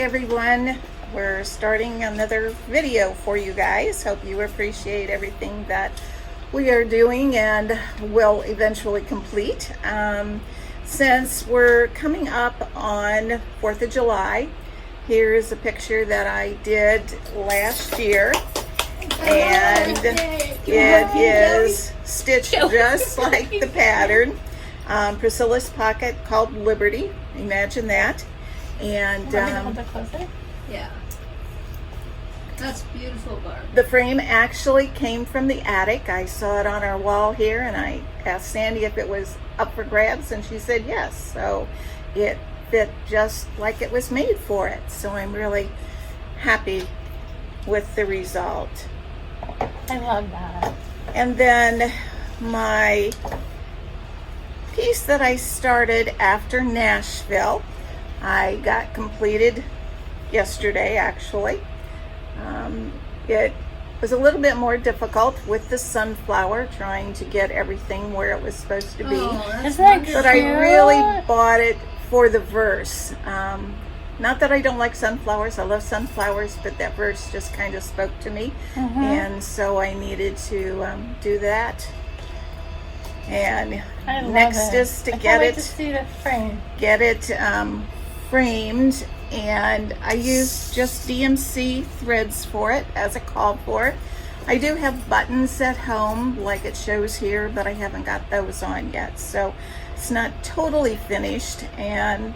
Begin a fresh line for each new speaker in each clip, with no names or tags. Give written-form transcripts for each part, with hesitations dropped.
everyone. We're starting another video for you guys. Hope you appreciate everything that we are doing and will eventually complete. Since we're coming up on 4th of July, here is a picture that I did last year. And it is stitched just like the pattern. Priscilla's pocket called Liberty. Imagine that. And
hold it closer.
Yeah. That's beautiful, Barb.
the frame actually came from the attic. I saw it on our wall here, and I asked Sandy if it was up for grabs, and she said yes. So it fit just like it was made for it. So I'm really happy with the result.
I love that.
And then my piece that I started after Nashville, I got completed yesterday actually. It was a little bit more difficult with the sunflower, trying to get everything where it was supposed to be.
Isn't that
But I
cute?
really bought it for the verse. Not that I don't like sunflowers, I love sunflowers, but that verse just kind of spoke to me. And so I needed to do that. And
I love
next
it.
is to
I
get
can't wait
it
to see the frame.
get it framed, and I used just DMC threads for it as it called for. I do have buttons at home like it shows here, but I haven't got those on yet, so it's not totally finished. And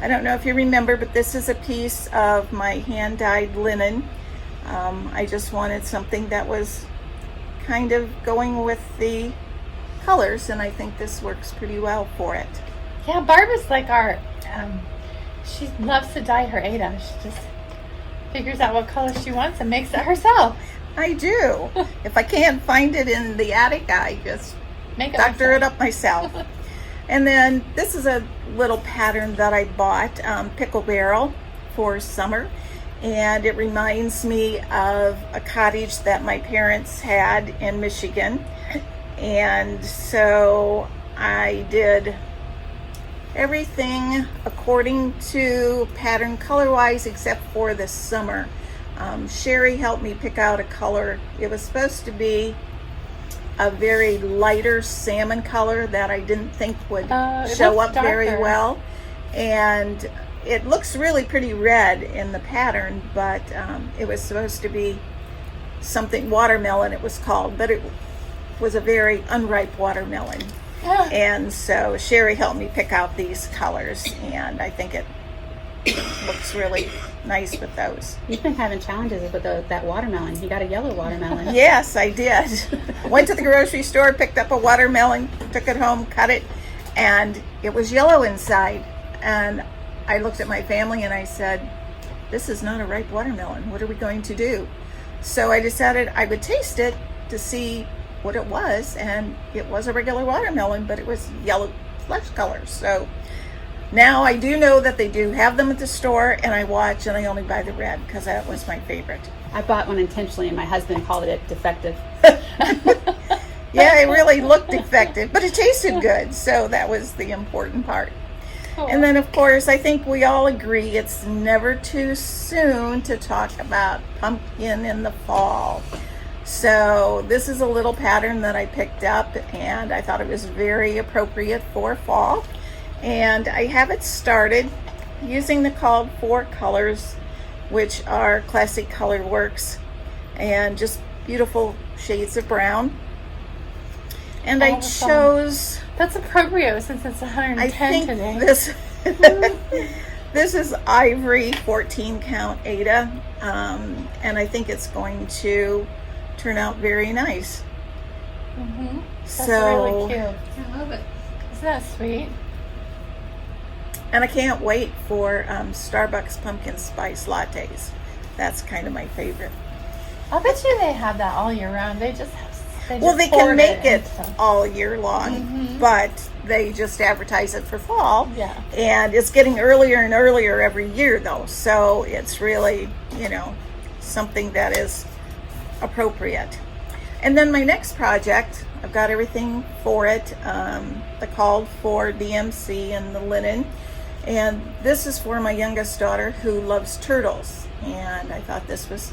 I don't know if you remember, but this is a piece of my hand-dyed linen. I just wanted something that was kind of going with the colors, and I think this works pretty well for it.
Yeah, Barb is like our, she loves to dye her Ada. She just figures out what color she wants and makes it herself.
I do. If I can't find it in the attic, I just
Make it
doctor
herself.
it up myself. And then this is a little pattern that I bought, Pickle Barrel, for summer. And it reminds me of a cottage that my parents had in Michigan. And so I did everything according to pattern color-wise except for the summer. Sherry helped me pick out a color. It was supposed to be a very lighter salmon color that I didn't think would show up very
darker.
well. And it looks really pretty red in the pattern, but it was supposed to be something watermelon, it was called, but it was a very unripe watermelon. And so Sherry helped me pick out these colors, and I think it looks really nice with those.
You've been having challenges with that watermelon. You got a yellow watermelon.
Yes, I did. Went to the grocery store, picked up a watermelon, took it home, cut it, and it was yellow inside. And I looked at my family and I said, this is not a ripe watermelon. What are we going to do? So I decided I would taste it to see what it was, and it was a regular watermelon, but it was yellow flesh color. So now I do know that they do have them at the store, and I watch, and I only buy the red because that was my favorite.
I bought one intentionally, and my husband called it defective.
Yeah, it really looked defective, but it tasted good, so that was the important part. And then, of course, I think we all agree it's never too soon to talk about pumpkin in the fall. So this is a little pattern that I picked up, and I thought it was very appropriate for fall. And I have it started using the called for colors, which are Classic Color Works, and just beautiful shades of brown. And I chose...
That's appropriate since it's 110
I think
today.
this is Ivory 14 count Ada, and I think it's going to turn out very nice.
That's
So
really cute.
I love it.
Isn't that sweet?
and I can't wait for Starbucks pumpkin spice lattes. That's kind of my favorite.
I bet you they have that all year round. They just
Well, they can
hoard
make
and
it
stuff.
all year long, but they just advertise it for fall.
Yeah.
And it's getting earlier and earlier every year, though. So it's really, something that is appropriate. And then my next project, I've got everything for it. The called for DMC and the linen. And this is for my youngest daughter who loves turtles. And I thought this was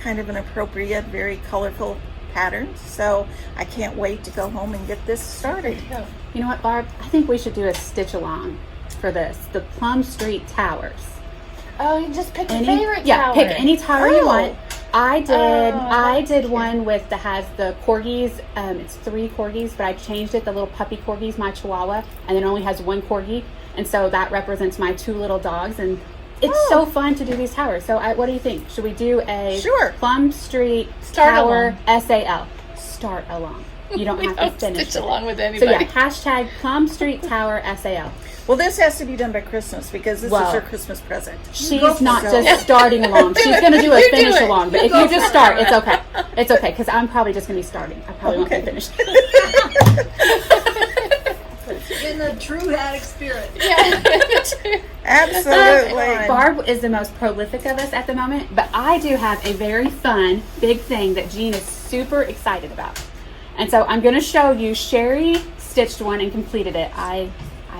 kind of an appropriate, very colorful pattern. So I can't wait to go home and get this started.
You know what, Barb? I think we should do a stitch along for this. The Plum Street Towers.
Oh, you just pick your favorite tower.
Pick any tower you want. I
that's
did
cute.
one that has the corgis. It's 3 corgis, but I changed it. The little puppy corgis, my Chihuahua, and it only has 1 corgi, and so that represents my 2 little dogs. And it's so fun to do these towers. So, what do you think? Should we do a Plum Street Tower SAL? Start along. You don't have to finish
stitch
it.
along with anybody.
So yeah, hashtag Plum Street Tower SAL.
Well, this has to be done by Christmas because this is her Christmas present.
She's not just starting along. She's going to do a finish along. But if you just start, it's okay. It's okay because I'm probably just going to be starting. I probably won't be finished.
In the true addict spirit.
Absolutely.
Barb is the most prolific of us at the moment, but I do have a very fun, big thing that Jean is super excited about. And so I'm going to show you. Sherry stitched one and completed it. I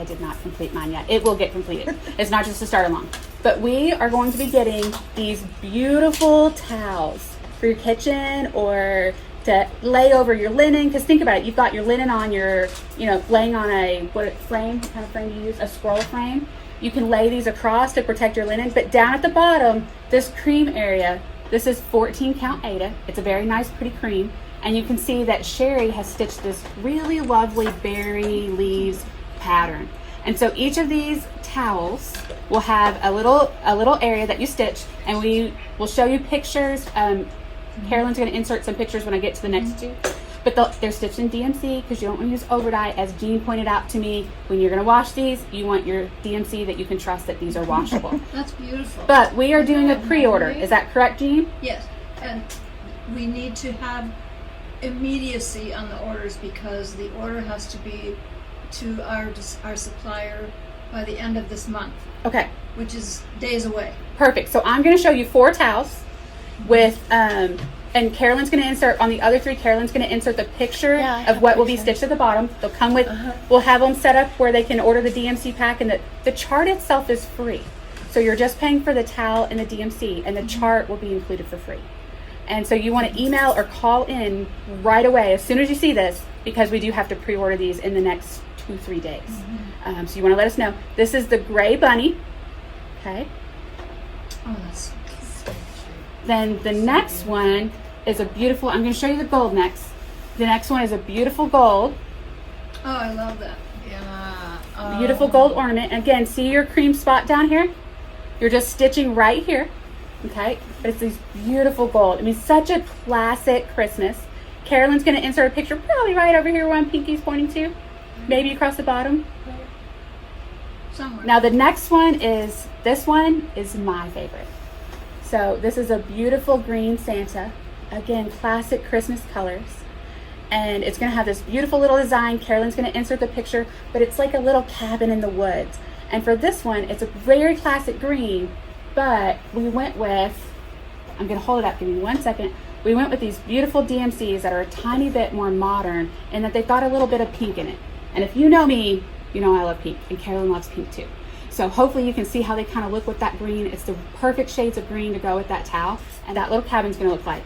did not complete mine yet. It will get completed. It's not just to start along. But we are going to be getting these beautiful towels for your kitchen or to lay over your linen. Because think about it. You've got your linen on your, laying on a, frame? What kind of frame do you use? A scroll frame. You can lay these across to protect your linen. But down at the bottom, this cream area, this is 14 count Aida. It's a very nice, pretty cream. And you can see that Sherry has stitched this really lovely berry leaves pattern. And so each of these towels will have a little area that you stitch, and we will show you pictures. Carolyn's going to insert some pictures when I get to the next two. But they're stitched in DMC because you don't want to use overdye. As Jean pointed out to me, when you're going to wash these, you want your DMC that you can trust that these are washable.
That's beautiful.
But we are doing a pre-order. Is that correct, Jean?
Yes, and we need to have immediacy on the orders because the order has to be to our supplier by the end of this month.
Okay.
Which is days away.
Perfect. So I'm going to show you 4 towels with, and Carolyn's going to insert, on the other 3, Carolyn's going to insert the picture of what will be stitched at the bottom. They'll come with, we'll have them set up where they can order the DMC pack, and the chart itself is free. So you're just paying for the towel and the DMC, and the chart will be included for free. And so you want to email or call in right away as soon as you see this, because we do have to pre-order these in the next 2-3 days. So you want to let us know. This is the gray bunny. Okay.
Oh, that's so
Then the next one is a beautiful, I'm going to show you the gold next. The next one is a beautiful gold.
Oh, I love that. Yeah.
Beautiful gold ornament. Again, see your cream spot down here? You're just stitching right here. Okay. But it's these beautiful gold. I mean, such a classic Christmas. Carolyn's going to insert a picture probably right over here where my pinky's pointing to. Maybe across the bottom.
Somewhere.
Now the next one is, this one is my favorite. So this is a beautiful green Santa. Again, classic Christmas colors. And it's going to have this beautiful little design. Carolyn's going to insert the picture, but it's like a little cabin in the woods. And for this one, it's a very classic green, but we went with, I'm going to hold it up, give me 1 second. We went with these beautiful DMCs that are a tiny bit more modern and that they've got a little bit of pink in it. And if you know me, you know I love pink, and Carolyn loves pink too. So hopefully you can see how they kind of look with that green. It's the perfect shades of green to go with that towel, and that little cabin's going to look like.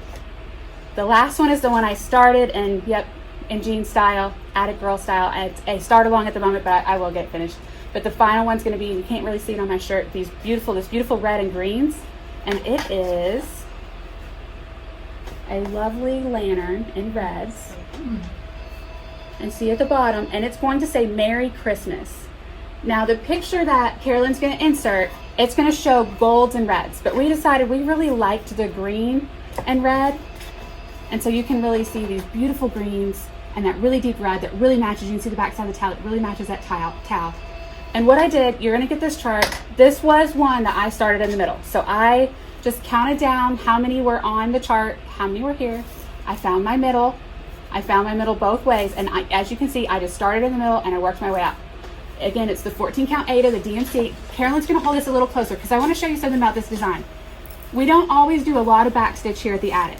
The last one is the one I started, and yep, in Jean style, attic girl style. It's a start along at the moment, but I will get it finished. But the final one's going to be, you can't really see it on my shirt, this beautiful red and greens, and it is a lovely lantern in reds. And see at the bottom, and it's going to say Merry Christmas. Now the picture that Carolyn's going to insert, it's going to show golds and reds, but we decided we really liked the green and red, and so you can really see these beautiful greens and that really deep red that really matches. You can see the back side of the towel, it really matches that towel. And what I did, you're going to get this chart. This was one that I started in the middle, so I just counted down how many were on the chart, how many were here. I found my middle both ways, and as you can see, I just started in the middle and I worked my way up. Again, it's the 14 count Aida, the DMC. Carolyn's going to hold this a little closer because I want to show you something about this design. We don't always do a lot of backstitch here at the attic,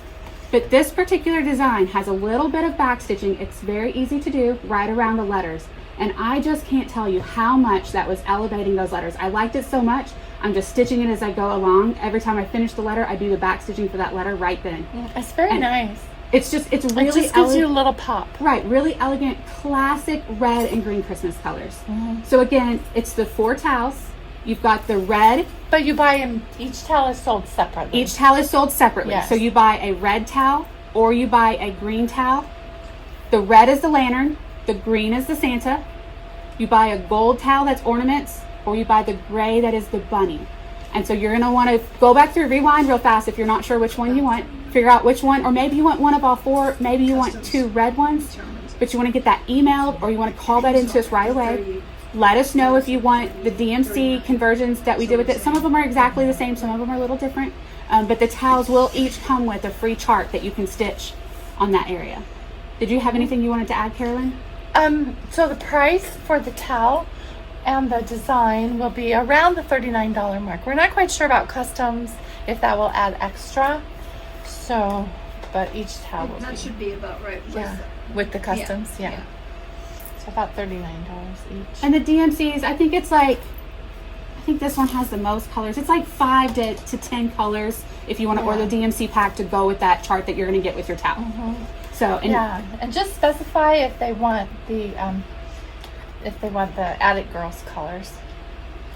But this particular design has a little bit of back stitching. It's very easy to do right around the letters. And I just can't tell you how much that was elevating those letters. I liked it so much, I'm just stitching it as I go along. Every time I finish the letter, I do the back stitching for that letter right then.
It's very nice.
It's really
It just gives you a little pop.
Right, really elegant, classic red and green Christmas colors. So again, it's the 4 towels. You've got the red.
But you buy them, each towel is sold separately.
Each towel is sold separately.
Yes.
So you buy a red towel or you buy a green towel. The red is the lantern. The green is the Santa. You buy a gold towel that's ornaments, or you buy the gray that is the bunny. And so you're going to want to go back through, rewind real fast if you're not sure which one you want. Figure out which one, or maybe you want one of all 4. Maybe you want 2 red ones, but you want to get that emailed, or you want to call that into us right away. Let us know if you want the DMC conversions that we did with it. Some of them are exactly the same, some of them are a little different, but the towels will each come with a free chart that you can stitch on that area. Did you have anything you wanted to add, Carolyn?
So the price for the towel and the design will be around the $39 mark. We're not quite sure about customs, if that will add extra. So, but each towel will
That
be,
should be about right.
with the customs,
yeah.
So about $39 each.
And the DMCs, I think this one has the most colors. It's like 5 to 10 colors if you want to order the DMC pack to go with that chart that you're going to get with your towel. So,
and just specify if they want the Attic Girls colors.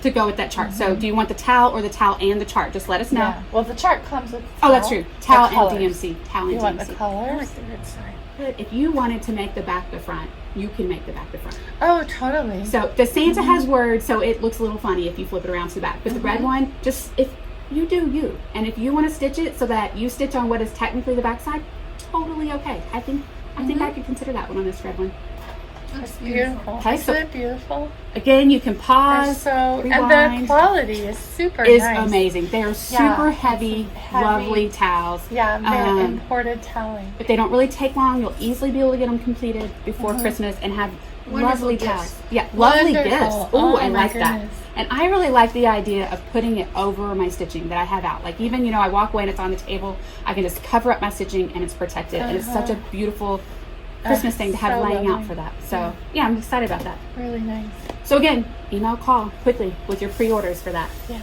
to go with that chart. So do you want the towel or the towel and the chart? Just let us know.
Yeah. Well, the chart comes with the
Oh, that's true. Towel
the colors.
and DMC. Towel and
You
DMC.
want the
I
colors?
like the red side.
But if you wanted to make the back the front, you can make the back the front.
Oh, totally.
So the Santa has words, so it looks a little funny if you flip it around to the back. But the red one, just if you do you. And if you want to stitch it so that you stitch on what is technically the back side, totally okay. I think I could consider that one on this red one.
That's
Beautiful.
Okay,
Isn't
so-
it beautiful?
Again, you can
They're
pause.
so, and the
rewind.
quality is super
Is
nice.
amazing. They are super heavy,
heavy.
lovely towels.
Yeah, they're
Um,
imported toweling.
But they don't really take long. You'll easily be able to get them completed before Christmas and have
Wonderful
lovely
gifts.
towels. Yeah, lovely
Wonderful.
gifts.
Oh,
Ooh, I
my
like that.
goodness.
And I really like the idea of putting it over my stitching that I have out. Like even, I walk away and it's on the table. I can just cover up my stitching and it's protected. And it's such a beautiful Christmas thing to have
so
laying out
lovely.
for that. So yeah, I'm excited about that.
Really nice.
So again, email, call quickly with your pre-orders for that.
Yeah.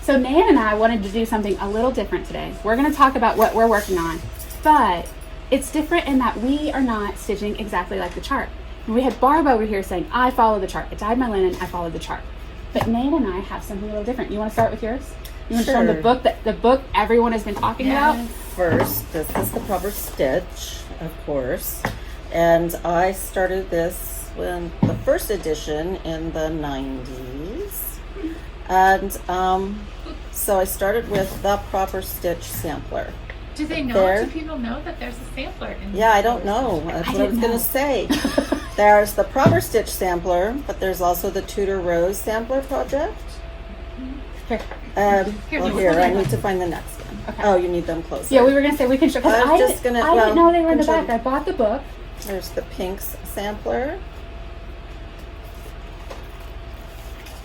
So Nan and I wanted to do something a little different today. We're going to talk about what we're working on, but it's different in that we are not stitching exactly like the chart. And we had Barb over here saying, I follow the chart. I dyed my linen, I follow the chart. But Nan and I have something a little different. You want to start with yours? You want to show them
Sure.
the book everyone has been talking about?
First, this is the proper stitch, of course. And I started this when the first edition in the 90s. And so I started with the proper stitch sampler.
Do they know?
There.
Do people know that there's a sampler in
Yeah, I don't know. That's what I was
didn't
going
know.
to say. There's the proper stitch sampler, but there's also the Tudor Rose sampler project.
Here.
Here, I need to find the next one.
Okay.
Oh, you need them closer.
Yeah, we were going to say we can show. 'Cause
I was
I
just
didn't
gonna-
know they were in the
well,
back. I bought the book.
There's the pinks sampler.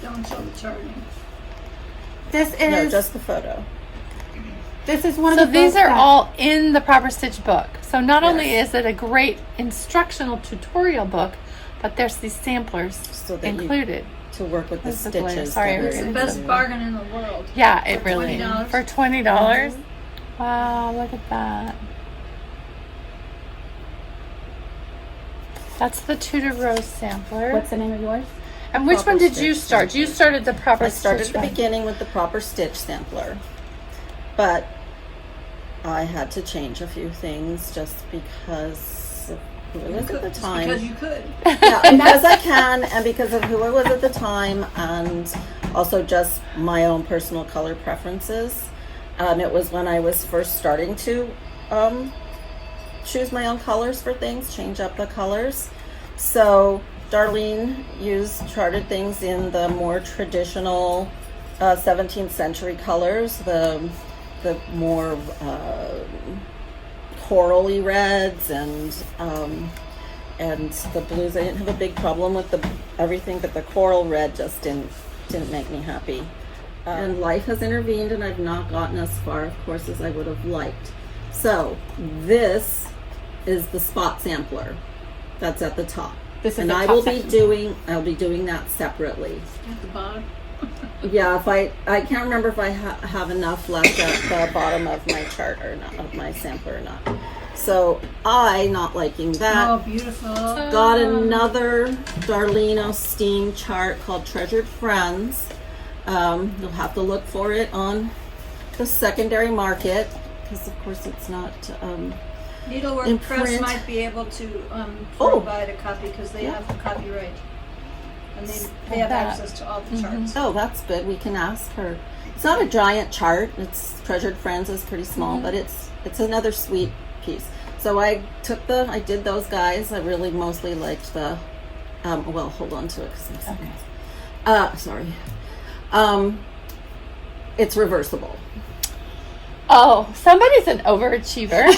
Don't show the charting.
This is
No, just the photo.
This is one
so
of the
these
books
are
that-
all in the Proper Stitch book. So not only
Yes.
is it a great instructional tutorial book, but there's these samplers
So that you-
included.
To work with the
Where's the glare?
stitches.
Sorry,
that
we're
are
It's the
in
gonna-
best
there.
bargain in the world.
Yeah, it
For
really
$20?
for $20. Wow, look at that. That's the Tudor Rose sampler.
What's the name of yours?
And which
Proper
one did you
Stitch
start? You started the Proper
I started
Stitch
at the
one.
beginning with the proper stitch sampler, but I had to change a few things just because of who I was at the time.
Because you could.
Yeah, because I can, and because of who I was at the time, and also just my own personal color preferences. It was when I was first starting to choose my own colors for things, change up the colors. So Darlene charted things in the more traditional 17th century colors, the more corally reds and the blues. I didn't have a big problem with everything, but the coral red just didn't make me happy. And life has intervened, and I've not gotten as far, of course, as I would have liked. So this is the spot sampler that's at the top.
This is
And
the
I
top
will
section.
I'll be doing that separately.
At the bottom.
Yeah, if I can't remember if I have enough left at the bottom of my chart or not, of my sampler or not. So not liking that.
Oh, beautiful.
Got another Darlene Steam chart called Treasured Friends. You'll have to look for it on the secondary market because, of course, it's not.
Needlework
in
Press
print.
might be able to
Oh.
provide a copy because they
Yeah.
have the copyright. And they have
that.
access to all the charts.
Oh, that's good. We can ask her. It's not a giant chart. It's Treasured Friends is pretty small, but it's another sweet piece. So I did those guys. I really mostly liked the. Well, hold on to it because I'm sorry. It's reversible.
Oh, somebody's an overachiever.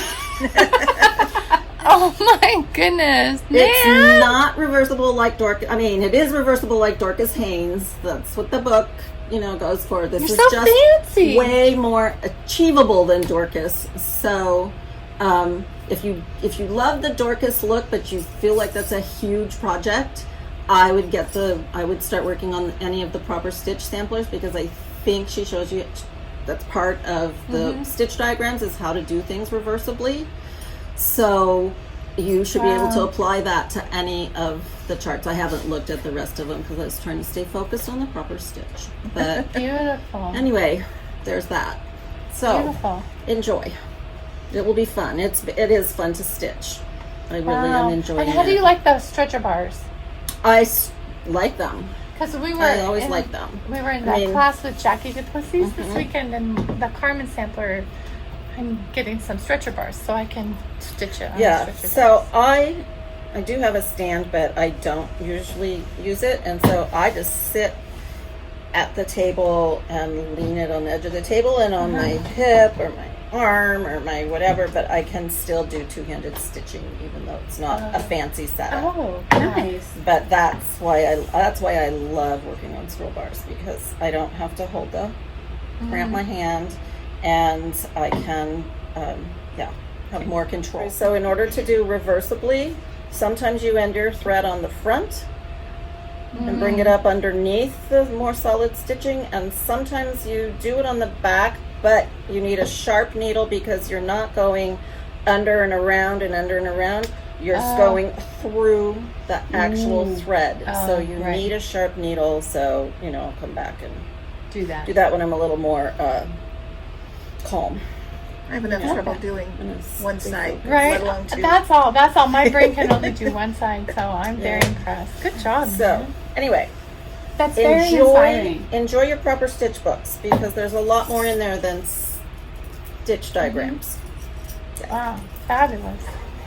Oh my goodness.
It's
Man.
not reversible like Dorcas. I mean, it is reversible like Dorcas Haynes. That's what the book, goes for. This
You're
is
so
just
fancy.
way more achievable than Dorcas. So, if you love the Dorcas look, but you feel like that's a huge project, I would start working on any of the proper stitch samplers because I think she shows you that's part of the stitch diagrams is how to do things reversibly. So you should be able to apply that to any of the charts. I haven't looked at the rest of them because I was trying to stay focused on the proper stitch. But
Beautiful.
anyway, there's that. So
Beautiful.
enjoy. It will be fun. It is fun to stitch. I really am enjoying it.
And how do you like those stretcher bars?
I like them.
Because we were.
I always like them.
We were in
I
that
mean-
class with Jackie DePussies this weekend, and the Carmen Sampler. I'm getting some stretcher bars so I can stitch it on
Yeah,
stretcher
so
bars.
I do have a stand, but I don't usually use it, and so I just sit at the table and lean it on the edge of the table and on my hip or my arm or my whatever, but I can still do two-handed stitching even though it's not a fancy setup.
Oh,
Nice.
But that's why I love working on scroll bars because I don't have to hold the cramp my hand, and I can have more control. So in order to do reversibly, sometimes you end your thread on the front and bring it up underneath the more solid stitching, and sometimes you do it on the back, but you need a sharp needle because you're not going under and around and under and around. You're just going through the actual thread. So you
right.
need a sharp needle. So, I'll come back and
do that.
do that when I'm a little more calm.
I have enough trouble doing one side,
Right.
let alone two.
That's all. My brain can only do one side, so I'm very impressed. Good job.
So,
man.
anyway,
That's very inspiring.
enjoy your proper stitch books because there's a lot more in there than stitch diagrams.
Wow, fabulous.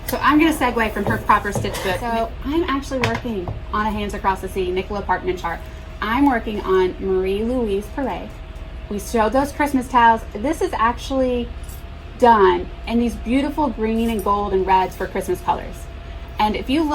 So I'm going to segue from her proper stitch book. So I'm actually working on a Hands Across the Sea Nicola Parkman chart. I'm working on Marie Louise Perret. We showed those Christmas towels. This is actually done in these beautiful green and gold and reds for Christmas colors. And if you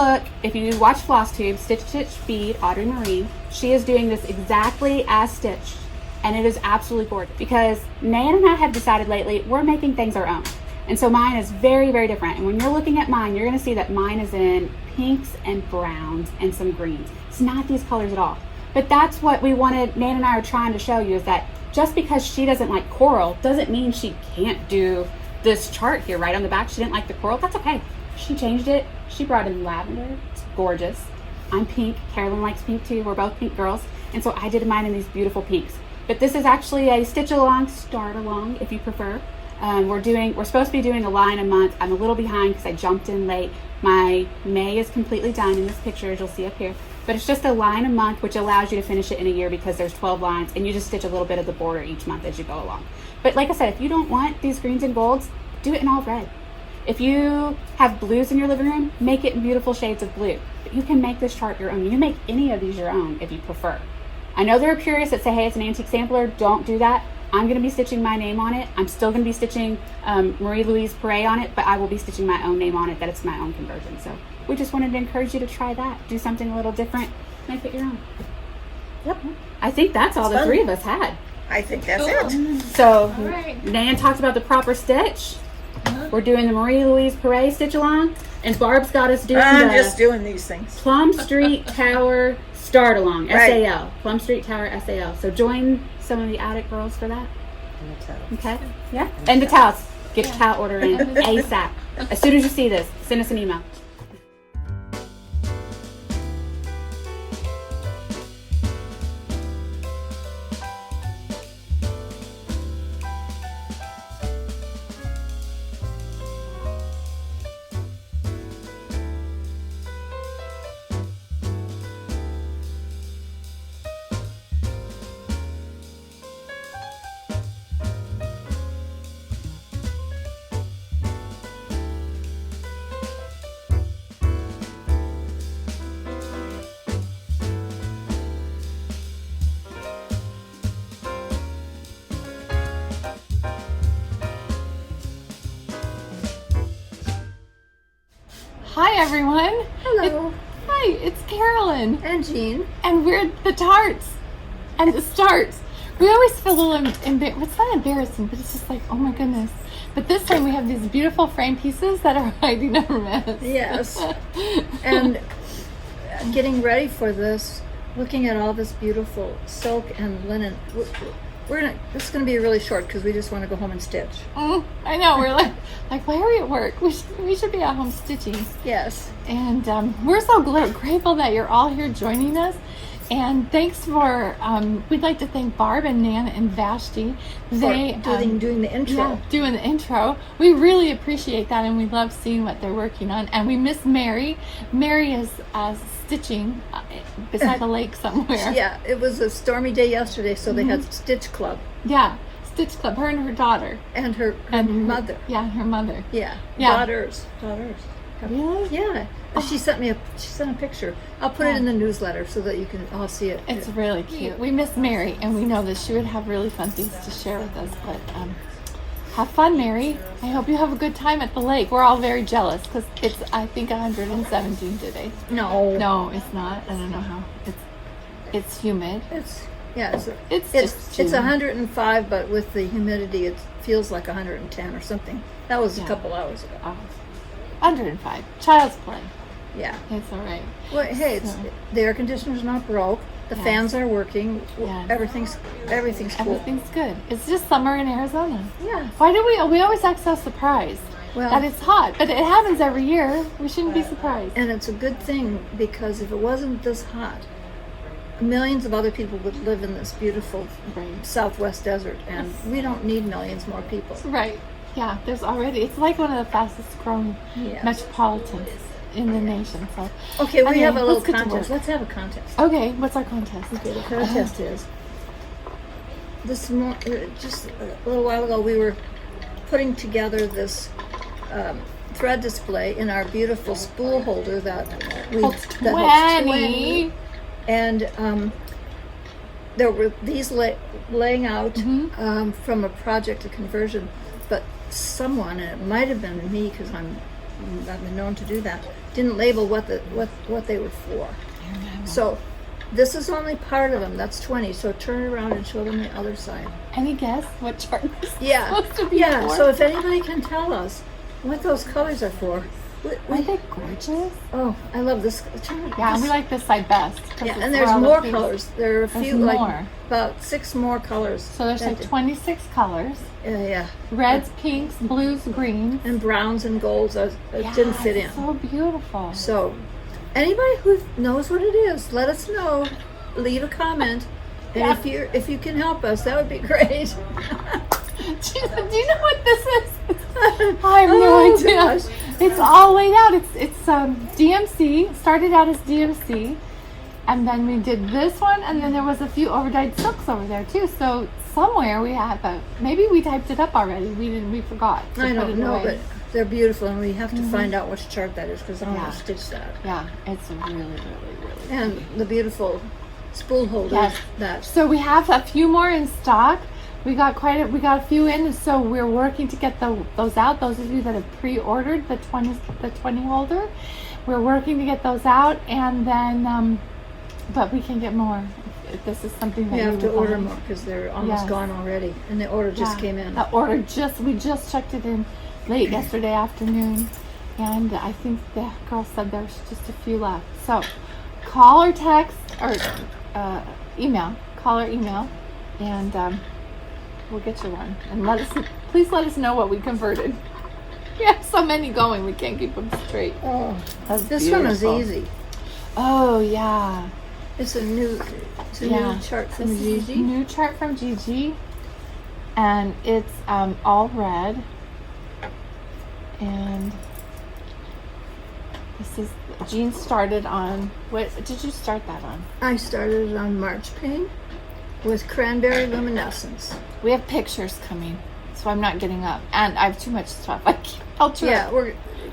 watch Floss Tube, Stitch Stitch Bead, Audrey Marie, she is doing this exactly as stitched. And it is absolutely gorgeous because Nan and I have decided lately we're making things our own. And so mine is very, very different. And when you're looking at mine, you're going to see that mine is in pinks and browns and some greens. It's not these colors at all. But that's what we wanted, Nan and I are trying to show you, is that just because she doesn't like coral doesn't mean she can't do this chart here right on the back. She didn't like the coral. That's okay. She changed it. She brought in lavender. It's gorgeous. I'm pink. Carolyn likes pink too. We're both pink girls. And so I did mine in these beautiful pinks. But this is actually a stitch along, start along if you prefer. We're supposed to be doing a line a month. I'm a little behind because I jumped in late. My May is completely done in this picture, as you'll see up here. But it's just a line a month, which allows you to finish it in a year because there's 12 lines, and you just stitch a little bit of the border each month as you go along. But like I said, if you don't want these greens and golds, do it in all red. If you have blues in your living room, make it in beautiful shades of blue. But you can make this chart your own. You can make any of these your own if you prefer. I know there are purists that say, hey, it's an antique sampler. Don't do that. I'm going to be stitching my name on it. I'm still going to be stitching Marie Louise Perret on it, but I will be stitching my own name on it, that it's my own conversion. So we just wanted to encourage you to try that. Do something a little different. Make it your own. Yep. I think that's all the three of us had.
I think that's it.
So
right.
Nan talked about the proper stitch. We're doing the Marie Louise Perret stitch along, and Barb's got us doing
I'm
the
just doing these things.
Plum Street Tower start along,
Right.
SAL. Plum Street Tower SAL. So join some of the attic girls for that. Okay? Yeah? And the towels. Get a towel order in ASAP. As soon as you see this, send us an email.
Hi everyone.
Hello.
Hi, it's Carolyn.
And Jean.
And we're the Tarts and the Starts. We always feel a little it's not embarrassing, but it's just like, oh my goodness. But this time we have these beautiful frame pieces that are hiding our mess.
Yes. And getting ready for this, looking at all this beautiful silk and linen. This is going to be really short because we just want to go home and stitch.
I know, we're like, why are we at work? We should be at home stitching.
Yes.
And we're so grateful that you're all here joining us. And thanks for, we'd like to thank Barb and Nan and Vashti. They
doing the intro.
Yeah, doing the intro. We really appreciate that, and we love seeing what they're working on. And we miss Mary. Mary is stitching beside a lake somewhere.
Yeah, it was a stormy day yesterday, so they had Stitch Club.
Yeah, Stitch Club. Her and her daughter.
And her mother.
Yeah, her mother.
Yeah.
Yeah.
Daughters.
Really?
Yeah. She sent a picture. I'll put it in the newsletter so that you can all see it.
It's really cute. We miss Mary, and we know that she would have really fun things to share with us. But have fun, Mary. I hope you have a good time at the lake. We're all very jealous because it's, I think, 117 today. No, it's not. I don't know how. It's humid.
It's
just June.
It's 105, but with the humidity, it feels like 110 or something. That was a couple hours ago.
Oh, 105. Child's play.
Yeah.
It's all right.
Well, hey, the air conditioner's not broke. The fans are working.
Yes.
Everything's cool.
Everything's good. It's just summer in Arizona.
Yeah.
Why do we always act so surprised that it's hot? But it happens every year. We shouldn't be surprised.
And it's a good thing because if it wasn't this hot, millions of other people would live in this beautiful Southwest desert, and we don't need millions more people.
Right. Yeah, it's like one of the fastest growing metropolitans in the nation. So
okay, we have a little
let's get to
contest.
work.
Let's have a contest.
Okay, what's our contest?
Okay, the contest is just a little while ago we were putting together this thread display in our beautiful spool holder that holds 20. And there were these laying out from a project, a conversion, but someone, and it might have been me because I've been known to do that, didn't label what they were for. So this is only part of them. That's 20. So turn around and show them the other side.
Any guess what chart this is supposed to be
Yeah.
for?
So if anybody can tell us what those colors are for.
Aren't they gorgeous?
Oh, I love this.
Yeah, and we like this side best.
Yeah, and there's more colors. There are a few,
more.
about 6 more colors.
So there's like 26 colors.
Yeah.
Reds, pinks, blues, greens.
And browns and golds. It didn't fit in.
So beautiful.
So, anybody who knows what it is, let us know. Leave a comment. And if you can help us, that would be great.
Do you know what this is? I have no idea.
Gosh.
It's all laid out. It's DMC. Started out as DMC, and then we did this one, and then there was a few overdyed silks over there too. So somewhere we have maybe we typed it up already. We forgot.
I don't know, but they're beautiful, and we have to find out which chart that is because I want to stitch that.
Yeah, it's really, really, really.
And the beautiful spool holders.
Yes.
That.
So we have a few more in stock. We got a few in, so we're working to get those out. Those of you that have pre-ordered the 20 holder, we're working to get those out, and then, but we can get more. If this is something that
we have to order more because they're almost gone already, and the order just came in.
The order we just checked it in late yesterday afternoon, and I think the girl said there's just a few left. So call or text or email. Call or email, and we'll get you one. And please let us know what we converted. We have so many going, we can't keep them straight.
Oh,
That's
this one was
beautiful.
easy.
Oh yeah.
It's a new chart from
This is a
Gigi.
new chart from Gigi, and it's all red. And this is Jean started on what did you start that on?
I started it on March Pain with Cranberry Luminescence.
We have pictures coming, so I'm not getting up, and I have too much stuff. I'll try.
Yeah,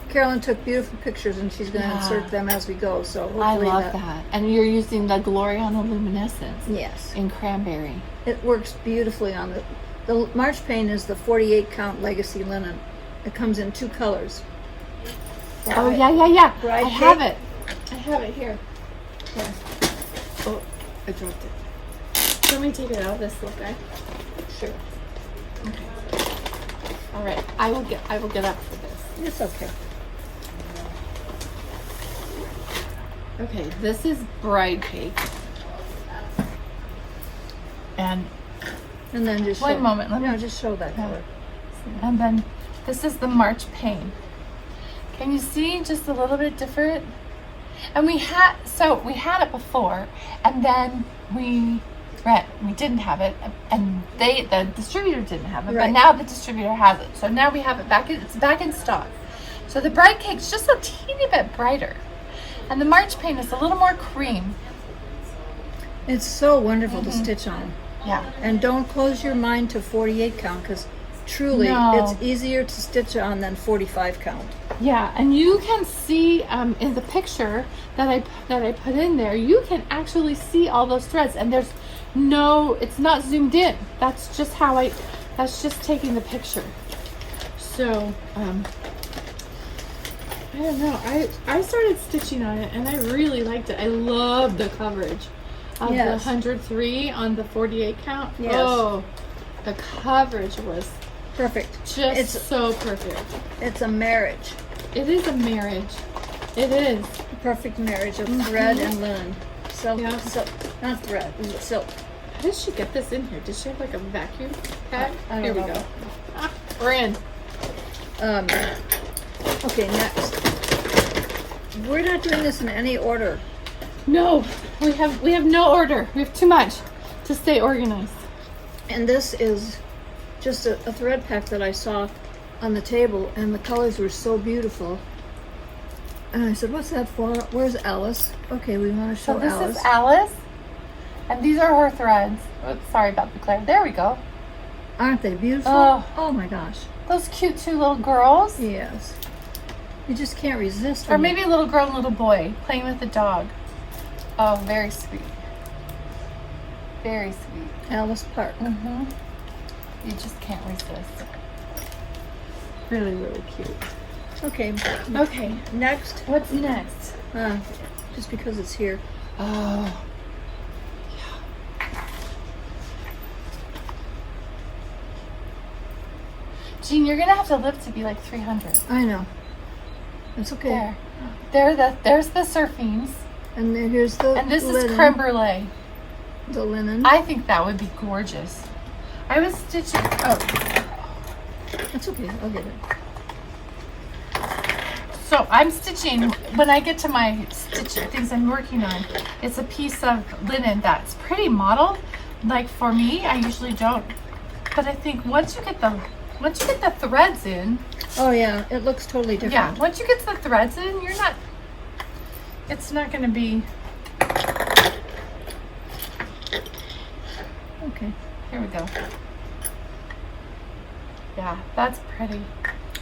Carolyn took beautiful pictures, and she's going to
Yeah.
insert them as we go. So hopefully
I love that. And you're using the Gloriana Luminescence
Yes,
in cranberry.
it works beautifully on the March Pain is the 48 count legacy linen. It comes in 2 colors.
Oh yeah.
Bride
I have
cake.
it. I have it here. Here. Oh, I dropped it. Let me take it out of this little guy.
Sure,
Okay. All right. I will get up for this.
it's okay.
Okay, this is bride cake. And
And then just
one
show,
moment, let me-
no, just show that
Yeah.
color.
and then this is the March Pain. Can you see just a little bit different? And we had it before, and then we didn't have it, and the distributor didn't have it, but
Right.
now the distributor has it. So now we have it back. It's back in stock. So the bride cake's just a teeny bit brighter, and the March Pain is a little more cream.
It's so wonderful to stitch on.
Yeah.
And don't close your mind to 48 count, because truly
No.
it's easier to stitch on than 45 count.
Yeah, and you can see in the picture that I put in there, you can actually see all those threads, and it's not zoomed in. That's just taking the picture. So, I don't know. I started stitching on it, and I really liked it. I love the coverage of the
Yes.
103 on the 48 count.
Yes.
Oh, the coverage was
Perfect.
just
It's
so perfect.
it's a marriage.
It is a marriage. It is.
A perfect marriage of thread and linen. Silk,
Yeah.
silk, not thread, silk.
How did she get this in here? Did she have like a vacuum pack?
I don't
Here we
know.
go. Ah, we're in.
Okay, next. We're not doing this in any order.
No, we have no order. We have too much to stay organized.
And this is just a thread pack that I saw on the table, and the colors were so beautiful. And I said, what's that for? Where's Alice? Okay, we want to show
So this
Alice.
is Alice, and these are her threads. Oh, sorry about the glare. There we go.
Aren't they beautiful?
Oh.
My gosh.
Those cute 2 little girls,
Yes. You just can't resist.
or
when you-
maybe a little girl and a little boy playing with a dog. Oh, very sweet. Very sweet.
Alice Park.
Mm-hmm. You just can't resist. Really, really cute.
Okay.
Okay,
Next.
what's next?
Just because it's here.
Oh. Jean, you're gonna have to live to be like 300.
I know. It's okay.
There's the surfings,
And then here's the
and this
linen.
is creme brulee.
The linen.
I think that would be gorgeous. I was stitching. Oh,
That's okay. I'll get it.
so I'm stitching. When I get to my stitching things I'm working on, it's a piece of linen that's pretty modeled. Like for me, I usually don't. But I think once you get the threads in,
Oh yeah, it looks totally different.
yeah, once you get the threads in, it's not going to be.
Okay.
Here we go. Yeah, that's pretty.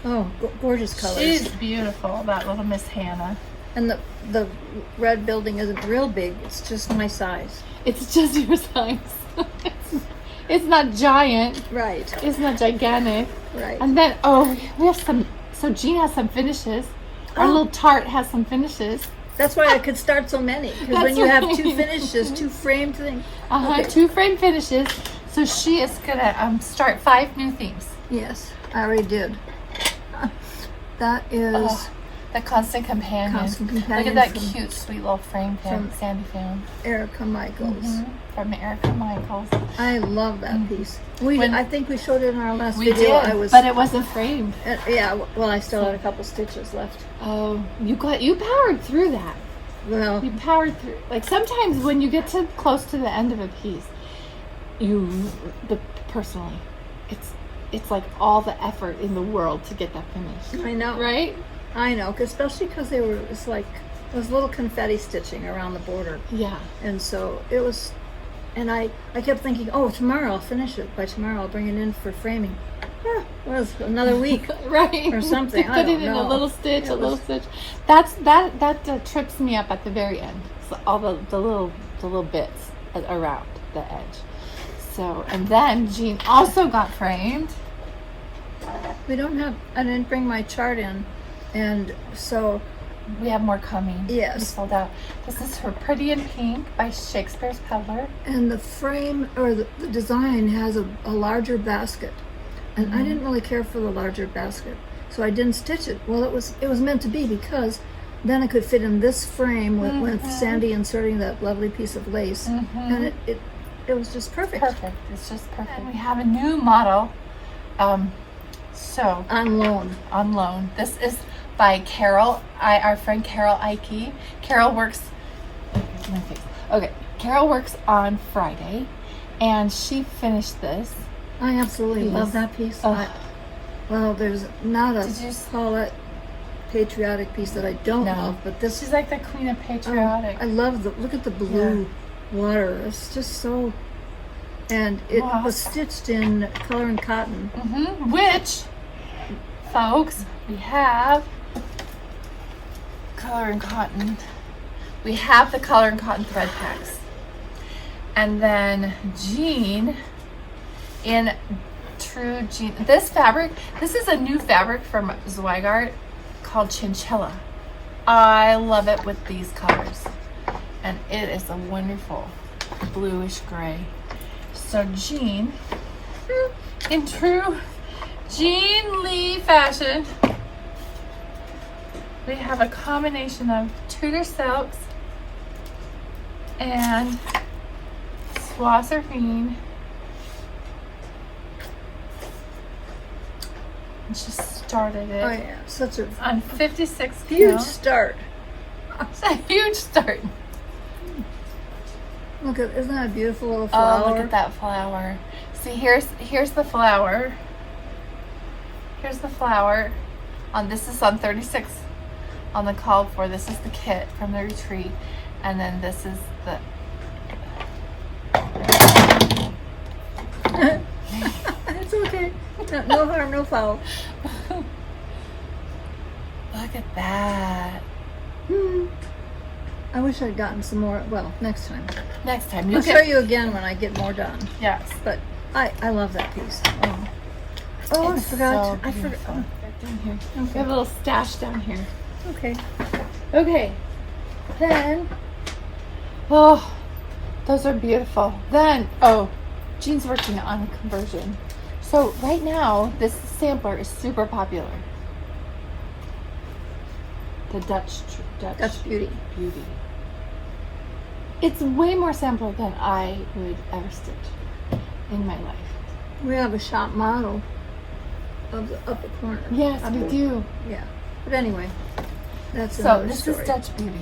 Oh, gorgeous colors.
She's beautiful, that little Miss Hannah.
And the red building isn't real big. It's just my size.
It's just your size. It's not giant.
Right.
It's not gigantic.
Right.
And then, we have some. So Jean has some finishes. Our little tart has some finishes.
That's why I could start so many. Because when
That's
you have
right.
2 finishes, 2 framed things. Okay.
2 frame finishes. So she is gonna start 5 new themes.
Yes, I already did. That is
Oh, the Constant Companion.
Constant
Look
Companion
at that
from-
cute, sweet little frame
from-
Sandy found.
Erica Michaels.
From Erica Michaels.
I love that piece. I think we showed it in our last
We
video.
did, but it wasn't framed.
Yeah, well, I still had a couple stitches left.
Oh, you powered through that.
Well,
You powered through. Like sometimes when you get to close to the end of a piece, personally, it's like all the effort in the world to get that finished.
I know.
Right?
I know, especially because it's like, it was little confetti stitching around the border.
Yeah.
And so it was, and I kept thinking, oh, tomorrow I'll finish it. By tomorrow I'll bring it in for framing. Well, it was another week.
Right.
Or something. I
Put
don't
it in
know.
a little stitch,
It was-
stitch. That trips me up at the very end. So all the little bits around the edge. So, and then Jean also got framed.
I didn't bring my chart in. And so,
We have more coming.
Yes.
We sold out. This is her Pretty in Pink by Shakespeare's Peddler.
and the frame or the design has a larger basket. And I didn't really care for the larger basket. So I didn't stitch it. Well, it was meant to be because then it could fit in this frame with Sandy inserting that lovely piece of lace. And it was just perfect.
Perfect. It's just perfect. And we have a new model. So
On loan.
on loan. This is by Carol, our friend Carol Ike. Carol works. My face. Okay, Carol works on Friday, and she finished this.
I absolutely
Yes.
love that piece.
Oh.
Well, there's not a
Did you
Paulette patriotic piece that I don't
No.
love, but this
She's like the queen of patriotic.
I love look at the blue water. It's just so, and it
Wow.
was stitched in color and cotton.
Which, folks, we have color and cotton. We have the color and cotton thread packs. And then Jean in true Jean. This is a new fabric from Zweigart called Chinchilla. I love it with these colors. And it is a wonderful bluish gray. So Jean, in true Jean Lee fashion, we have a combination of Tudor silks and Soie Serene. And she started it
Oh yeah, such a
on 56
huge
count.
start.
It's a huge start.
Look at, isn't that a beautiful little flower?
Oh, look at that flower. See, here's the flower. Here's the flower. This is on 36 on the called for. This is the kit from the retreat. And then this is the
It's okay. No harm, no foul.
look at that.
I wish I'd gotten some more. Well, next time.
Next time
I'll
you
show
get
you again when I get more done.
yes.
But I love that piece. Oh,
It's
I forgot.
so
I forgot.
beautiful. Down here. We
Okay.
have a little stash down here.
Okay.
Okay. Then oh, those are beautiful. Then Jean's working on a conversion. So right now this sampler is super popular. The Dutch
Beauty.
Beauty. It's way more sampler than I would ever stitch in my life.
We have a shop model of the upper corner.
Yes, we do.
Yeah. But anyway, that's
So
another
this
story.
is Dutch Beauty.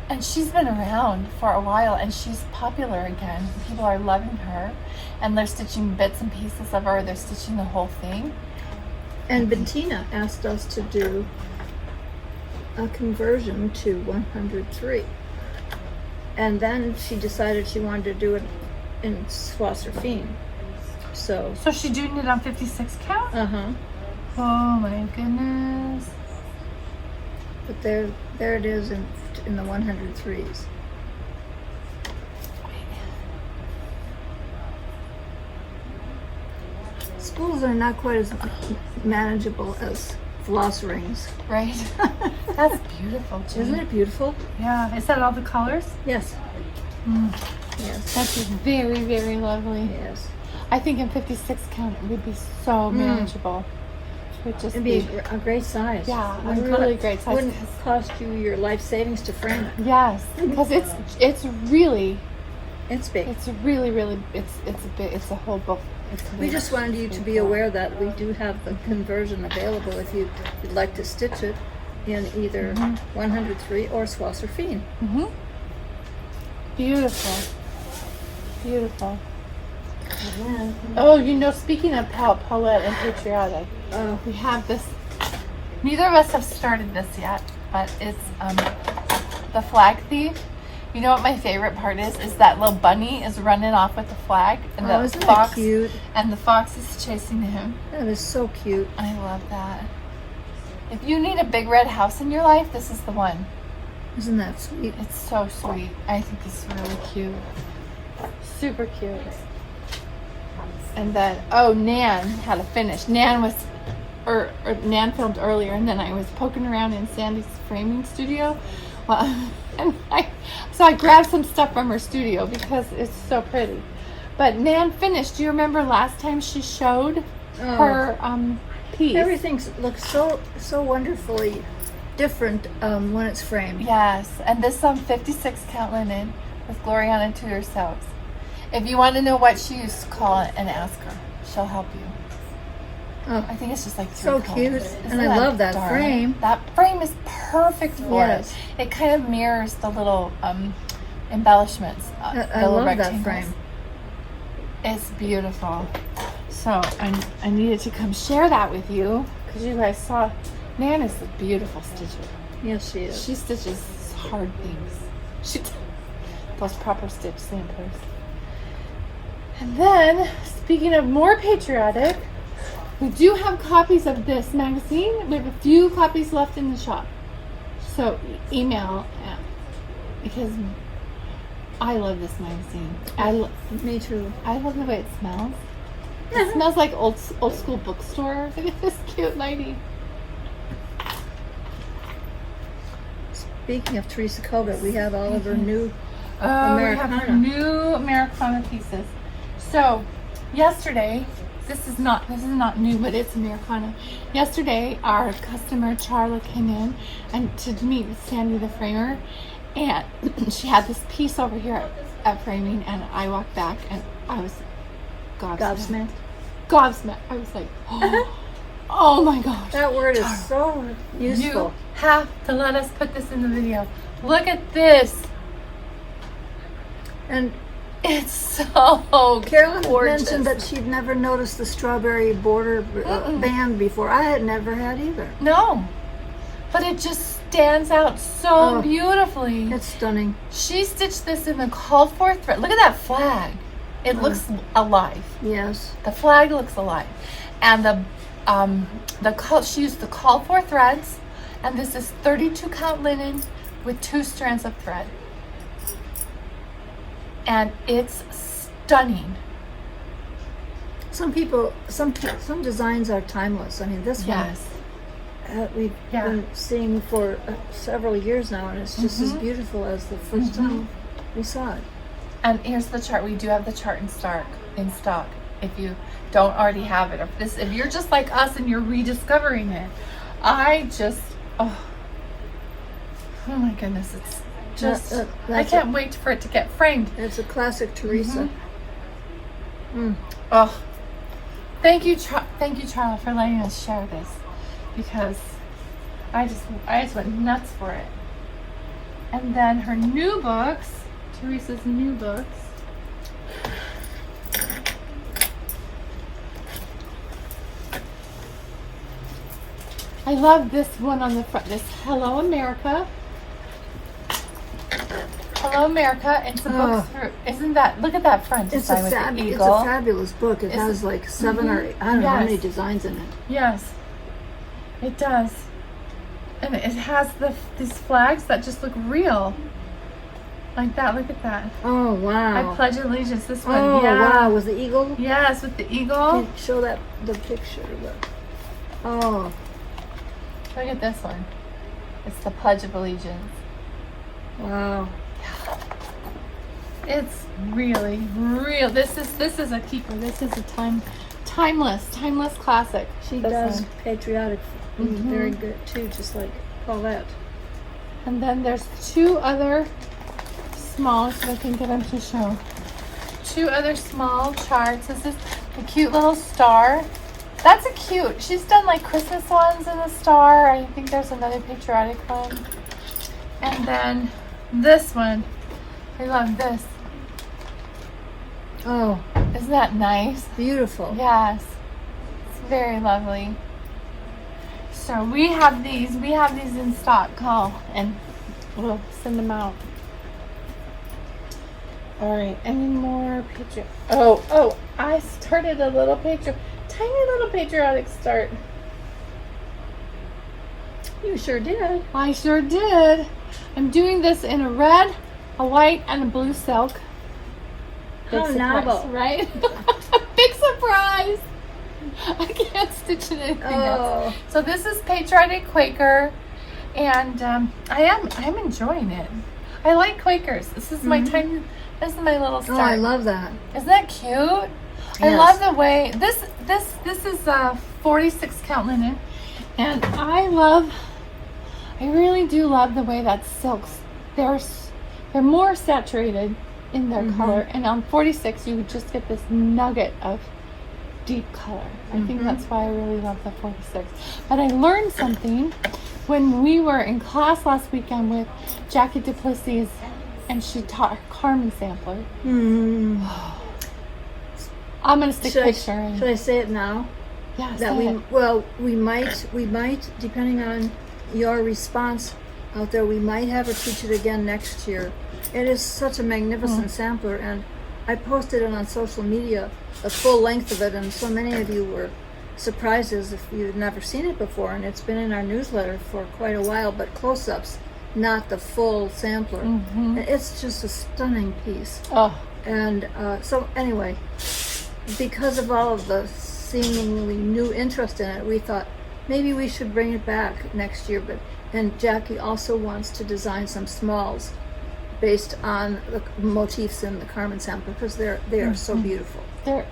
And she's been around for a while and she's popular again. People are loving her and they're stitching bits and pieces of her. They're stitching the whole thing.
And Bettina asked us to do a conversion to 103. And then she decided she wanted to do it in Soie Serene. So,
So she's doing it on 56 count?
uh-huh.
Oh my goodness.
But there it is in the 103s. Spools are not quite as manageable as floss rings.
Right? That's beautiful, Jean.
Isn't it beautiful?
Yeah. Is that all the colors?
Yes. Yes.
That's just very, very lovely.
Yes.
I think in 56 count it would be so manageable. would just
It'd be a great size.
Yeah, a
Wouldn't
really great size.
Wouldn't cost you your life savings to frame it.
Yes, because it's really
It's big.
it's a big, it's a whole book. It's a
We
big-
just wanted you to be
big book.
aware that we do have the conversion available if you'd like to stitch it in either 103 or Swasserfien.
Beautiful, beautiful. Oh, you know, speaking of Paulette and patriotic, we have this. Neither of us have started this yet, but it's the flag thief. You know what my favorite part is? Is that little bunny is running off with the flag, and the
Isn't
fox,
that cute?
and the fox is chasing him.
That is so cute.
I love that. If you need a big red house in your life, this is the one.
Isn't that sweet?
It's so sweet. I think it's really cute. Super cute. And then, Nan had to finish. Nan was, or Nan filmed earlier, and then I was poking around in Sandy's framing studio. Well, and so I grabbed some stuff from her studio because it's so pretty. But Nan finished. Do you remember last time she showed her piece?
Everything looks so wonderfully different when it's framed.
Yes, and this 56 count linen with Gloriana Tudor silks. If you want to know what she used, call it and ask her. She'll help you.
Oh,
I think it's just like
so
3
cute.
colors.
And
Isn't
I love that
darling?
frame.
That frame is perfect for
Yes.
it. It kind of mirrors the little embellishments.
I
the little
love that
rectangles.
frame.
It's beautiful. So I needed to come share that with you because you guys saw Nan is a beautiful stitcher.
Yes, she is.
She stitches hard things. She those proper stitch samplers. And then, speaking of more patriotic, we do have copies of this magazine. We have a few copies left in the shop. So email because I love this magazine.
Me too.
I love the way it smells. It smells like old school bookstore. Look at this cute lady.
Speaking of Teresa Koga, we have all of her new
We have
Americana.
her new Americana pieces. So, yesterday, this is not new, but it's Americana. Yesterday, our customer Charla came in and to meet with Sandy the framer, and she had this piece over here at framing, and I walked back and I was
Gobsmacked.
Gobsmacked. I was like, oh my gosh.
That word is so useful.
You have to let us put this in the video. Look at this.
And
It's so
Carolyn
gorgeous.
mentioned that she'd never noticed the strawberry border band before. I had never had either.
No, but it just stands out so
Oh.
beautifully.
It's stunning.
She stitched this in the called for thread. Look at that flag. It looks alive.
Yes.
The flag looks alive, and she used the called for threads, and this is 32 count linen with 2 strands of thread, and it's stunning.
Some designs are timeless. I mean, this
Yes.
one we've
Yeah.
been seeing for several years now, and it's just as beautiful as the first time we saw it.
And here's the chart. We do have the chart in stock. If you don't already have it, if you're just like us and you're rediscovering it, oh my goodness, it's just I
that's
can't wait for it to get framed.
It's a classic Teresa.
Oh, thank you, Charla, for letting us share this because I just went nuts for it. And then her new books. Teresa's new books. I love this one on the front. This Hello America. Hello America. It's a book through. Isn't that? Look at that front
It's a
design with the
it's
eagle.
a fabulous book. It has like 7 or 8, I don't know how many
Yes.
designs in it.
Yes, it does. And it has these flags that just look real. Like that, look at that.
Oh wow!
I pledge allegiance. This one,
Oh
yeah.
wow! Was the eagle?
Yes, with the
Can
eagle.
you show the picture? Oh,
Look at this one. It's the Pledge of Allegiance.
wow!
It's really real. This is a keeper. This is a Timeless classic.
She
This
does
one.
patriotic, very good too, just like Paulette.
And then there's two other small, if I can get them to show. Two other small charts. This is a cute little star. That's a cute. She's done like Christmas ones in the star. I think there's another patriotic one. And then this one. I love this.
Oh,
Isn't that nice?
beautiful.
Yes. It's very lovely. So we have these in stock. Call and we'll send them out. All right, any more picture? Oh, I started a little tiny little patriotic start.
You sure did.
I sure did. I'm doing this in a red, a white, and a blue silk.
How
Big
novel.
surprise, right? Big surprise. I can't stitch it anything else.
Oh,
So this is patriotic Quaker, and I'm enjoying it. I like Quakers. This is my tiny. This is my little start.
oh, I love that.
Isn't that cute? I
Yes.
love the way this is 46 count linen, and I really do love the way that silks. They're more saturated in their color, and on 46 you just get this nugget of deep color. I think that's why I really love the 46. But I learned something when we were in class last weekend with Jackie Duplessis, and she taught Carmen Sampler. I'm gonna stick a picture in.
Should I say it now?
Yeah,
That
say it.
we might, depending on your response out there, we might have her teach it again next year. It is such a magnificent sampler, and I posted it on social media, the full length of it, and so many of you were surprised as if you'd never seen it before, and it's been in our newsletter for quite a while, but close-ups, not the full sampler. And it's just a stunning piece.
Oh,
And so anyway, because of all of the seemingly new interest in it, we thought maybe we should bring it back next year. And Jackie also wants to design some smalls based on the motifs in the Carmen Sampler, because they are so beautiful.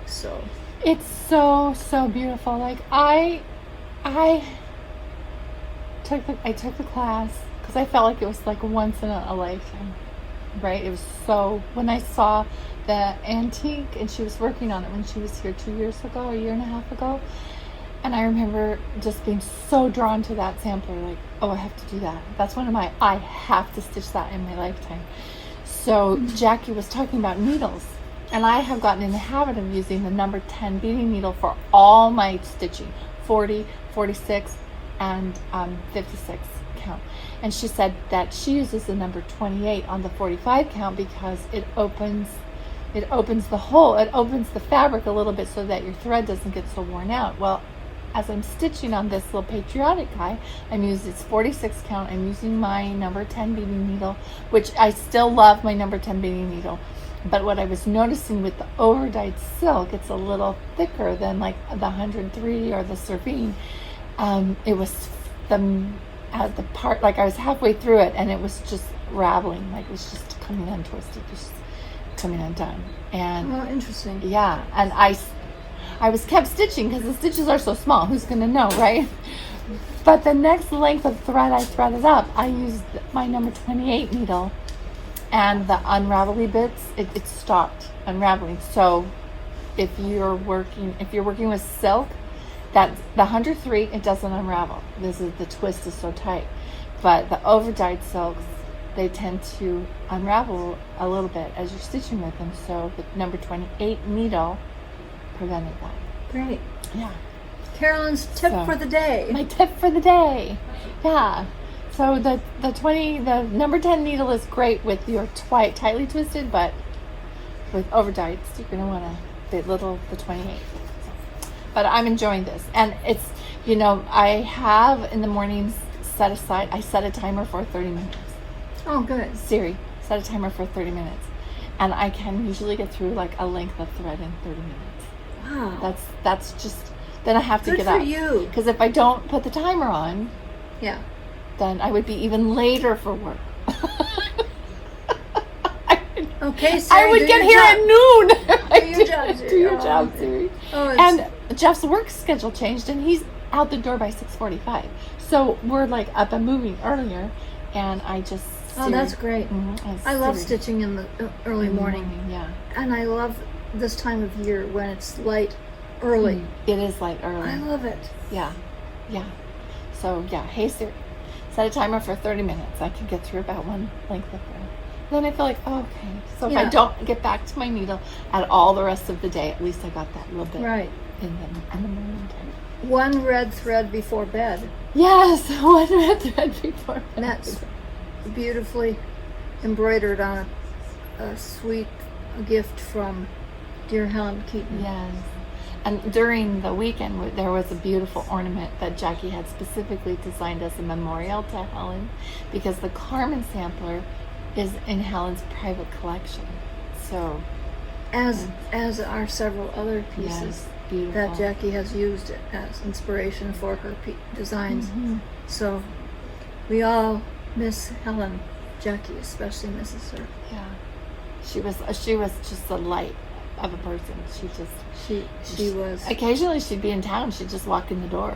So
it's so beautiful. Like I took the class because I felt like it was like once in a lifetime, right? It was so, when I saw the antique, and she was working on it when she was here 2 years ago, a year and a half ago, and I remember just being so drawn to that sampler, like, oh, I have to do that. That's one of my, I have to stitch that in my lifetime. So Jackie was talking about needles, and I have gotten in the habit of using the number 10 beading needle for all my stitching, 40, 46, and 56 count. And she said that she uses the number 28 on the 45 count because it opens the hole, it opens the fabric a little bit so that your thread doesn't get so worn out. Well, as I'm stitching on this little patriotic guy, it's 46 count. I'm using my number 10 beading needle, which I still love my number 10 beading needle. But what I was noticing with the overdyed silk, it's a little thicker than like the 103 or the Serene. It was the part, like I was halfway through it and it was just raveling, like it was just coming untwisted, just coming undone. And
oh, interesting.
yeah, and I was kept stitching because the stitches are so small. Who's gonna know, right? But the next length of thread I threaded up, I used my number 28 needle, and the unravelly bits, it stopped unraveling. So if you're working with silk, that the 103, it doesn't unravel. The twist is so tight. But the overdyed silks, they tend to unravel a little bit as you're stitching with them. So the number 28 needle prevented that.
Great.
Yeah.
Carolyn's tip for the day.
My tip for the day. Yeah. So the number 10 needle is great with your tightly twisted, but with overdyed, you're gonna want the 28. But I'm enjoying this, and it's, I have in the mornings I set a timer for 30 minutes.
Oh, good.
Siri, set a timer for 30 minutes, and I can usually get through like a length of thread in 30 minutes.
Wow.
That's just, then I have to
Good
get
for
up.
you.
Because if I don't put the timer on,
Yeah.
then I would be even later for work.
Okay, Siri,
I would
do
get
your
here
job.
at noon.
Do your job, Siri.
Do your
Oh,
job,
okay.
Siri.
Oh,
Jeff's work schedule changed, and he's out the door by 6:45. So we're like up and moving earlier, and I just
that's great. I love stitching in the early morning.
Yeah,
And I love this time of year when it's light early.
it is light early.
I love it.
Yeah. So yeah, hey Siri, set a timer for 30 minutes. I can get through about one length of row. Then I feel like, oh, okay. So if I
Yeah.
don't get back to my needle at all the rest of the day, at least I got that little bit
Right.
in the morning time.
One red thread before bed.
Yes, one red thread before.
And that's beautifully embroidered on a sweet gift from dear Helen Keaton.
Yes. And during the weekend, there was a beautiful ornament that Jackie had specifically designed as a memorial to Helen, because the Carmen Sampler is in Helen's private collection. So,
As are several other pieces
yes, beautiful.
that Jackie has used as inspiration for her designs. So we all miss Helen. Jackie especially misses her.
Yeah. She was just a light of a person.
She was.
Occasionally she'd be in town. She'd just walk in the door,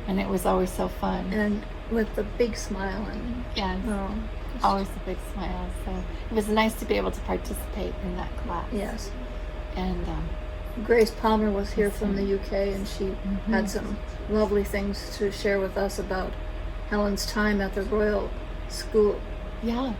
and it was always so fun.
And with the big smile and
Yes.
just-
Always a big smile. So it was nice to be able to participate in that class.
yes.
And
Grace Palmer was here from the UK, and she had some lovely things to share with us about Helen's time at the Royal School
yeah,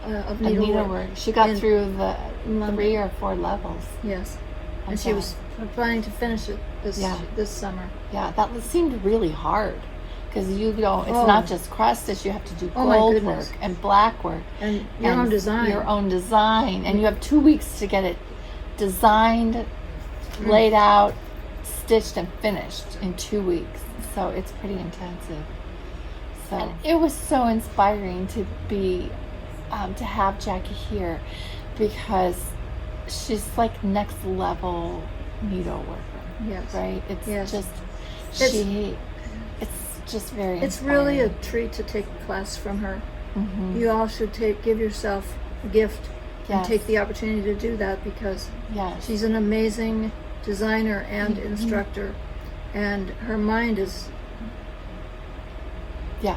of
a
Needlework.
She got
in
through the
London.
3 or 4 levels.
Yes,
of
and she
that.
was planning to finish it this summer.
Yeah, that seemed really hard, because you don't. It's
Oh.
not just cross stitch. You have to do
Oh, my
gold
goodness.
work and black work.
And your
and
own design.
Your own design, and you have 2 weeks to get it designed, laid out, stitched, and finished in 2 weeks. So it's pretty intensive. So and it was so inspiring to be, to have Jackie here, because she's like next level needle worker.
Yes.
Right. It's
Yes.
just
It's-
it's just very.
It's really a
inspiring.
treat to take a class from her.
Mhm.
You all should give yourself a gift and
Yes.
take the opportunity to do that, because
Yes.
she's an amazing designer and instructor, and her mind is
Yeah.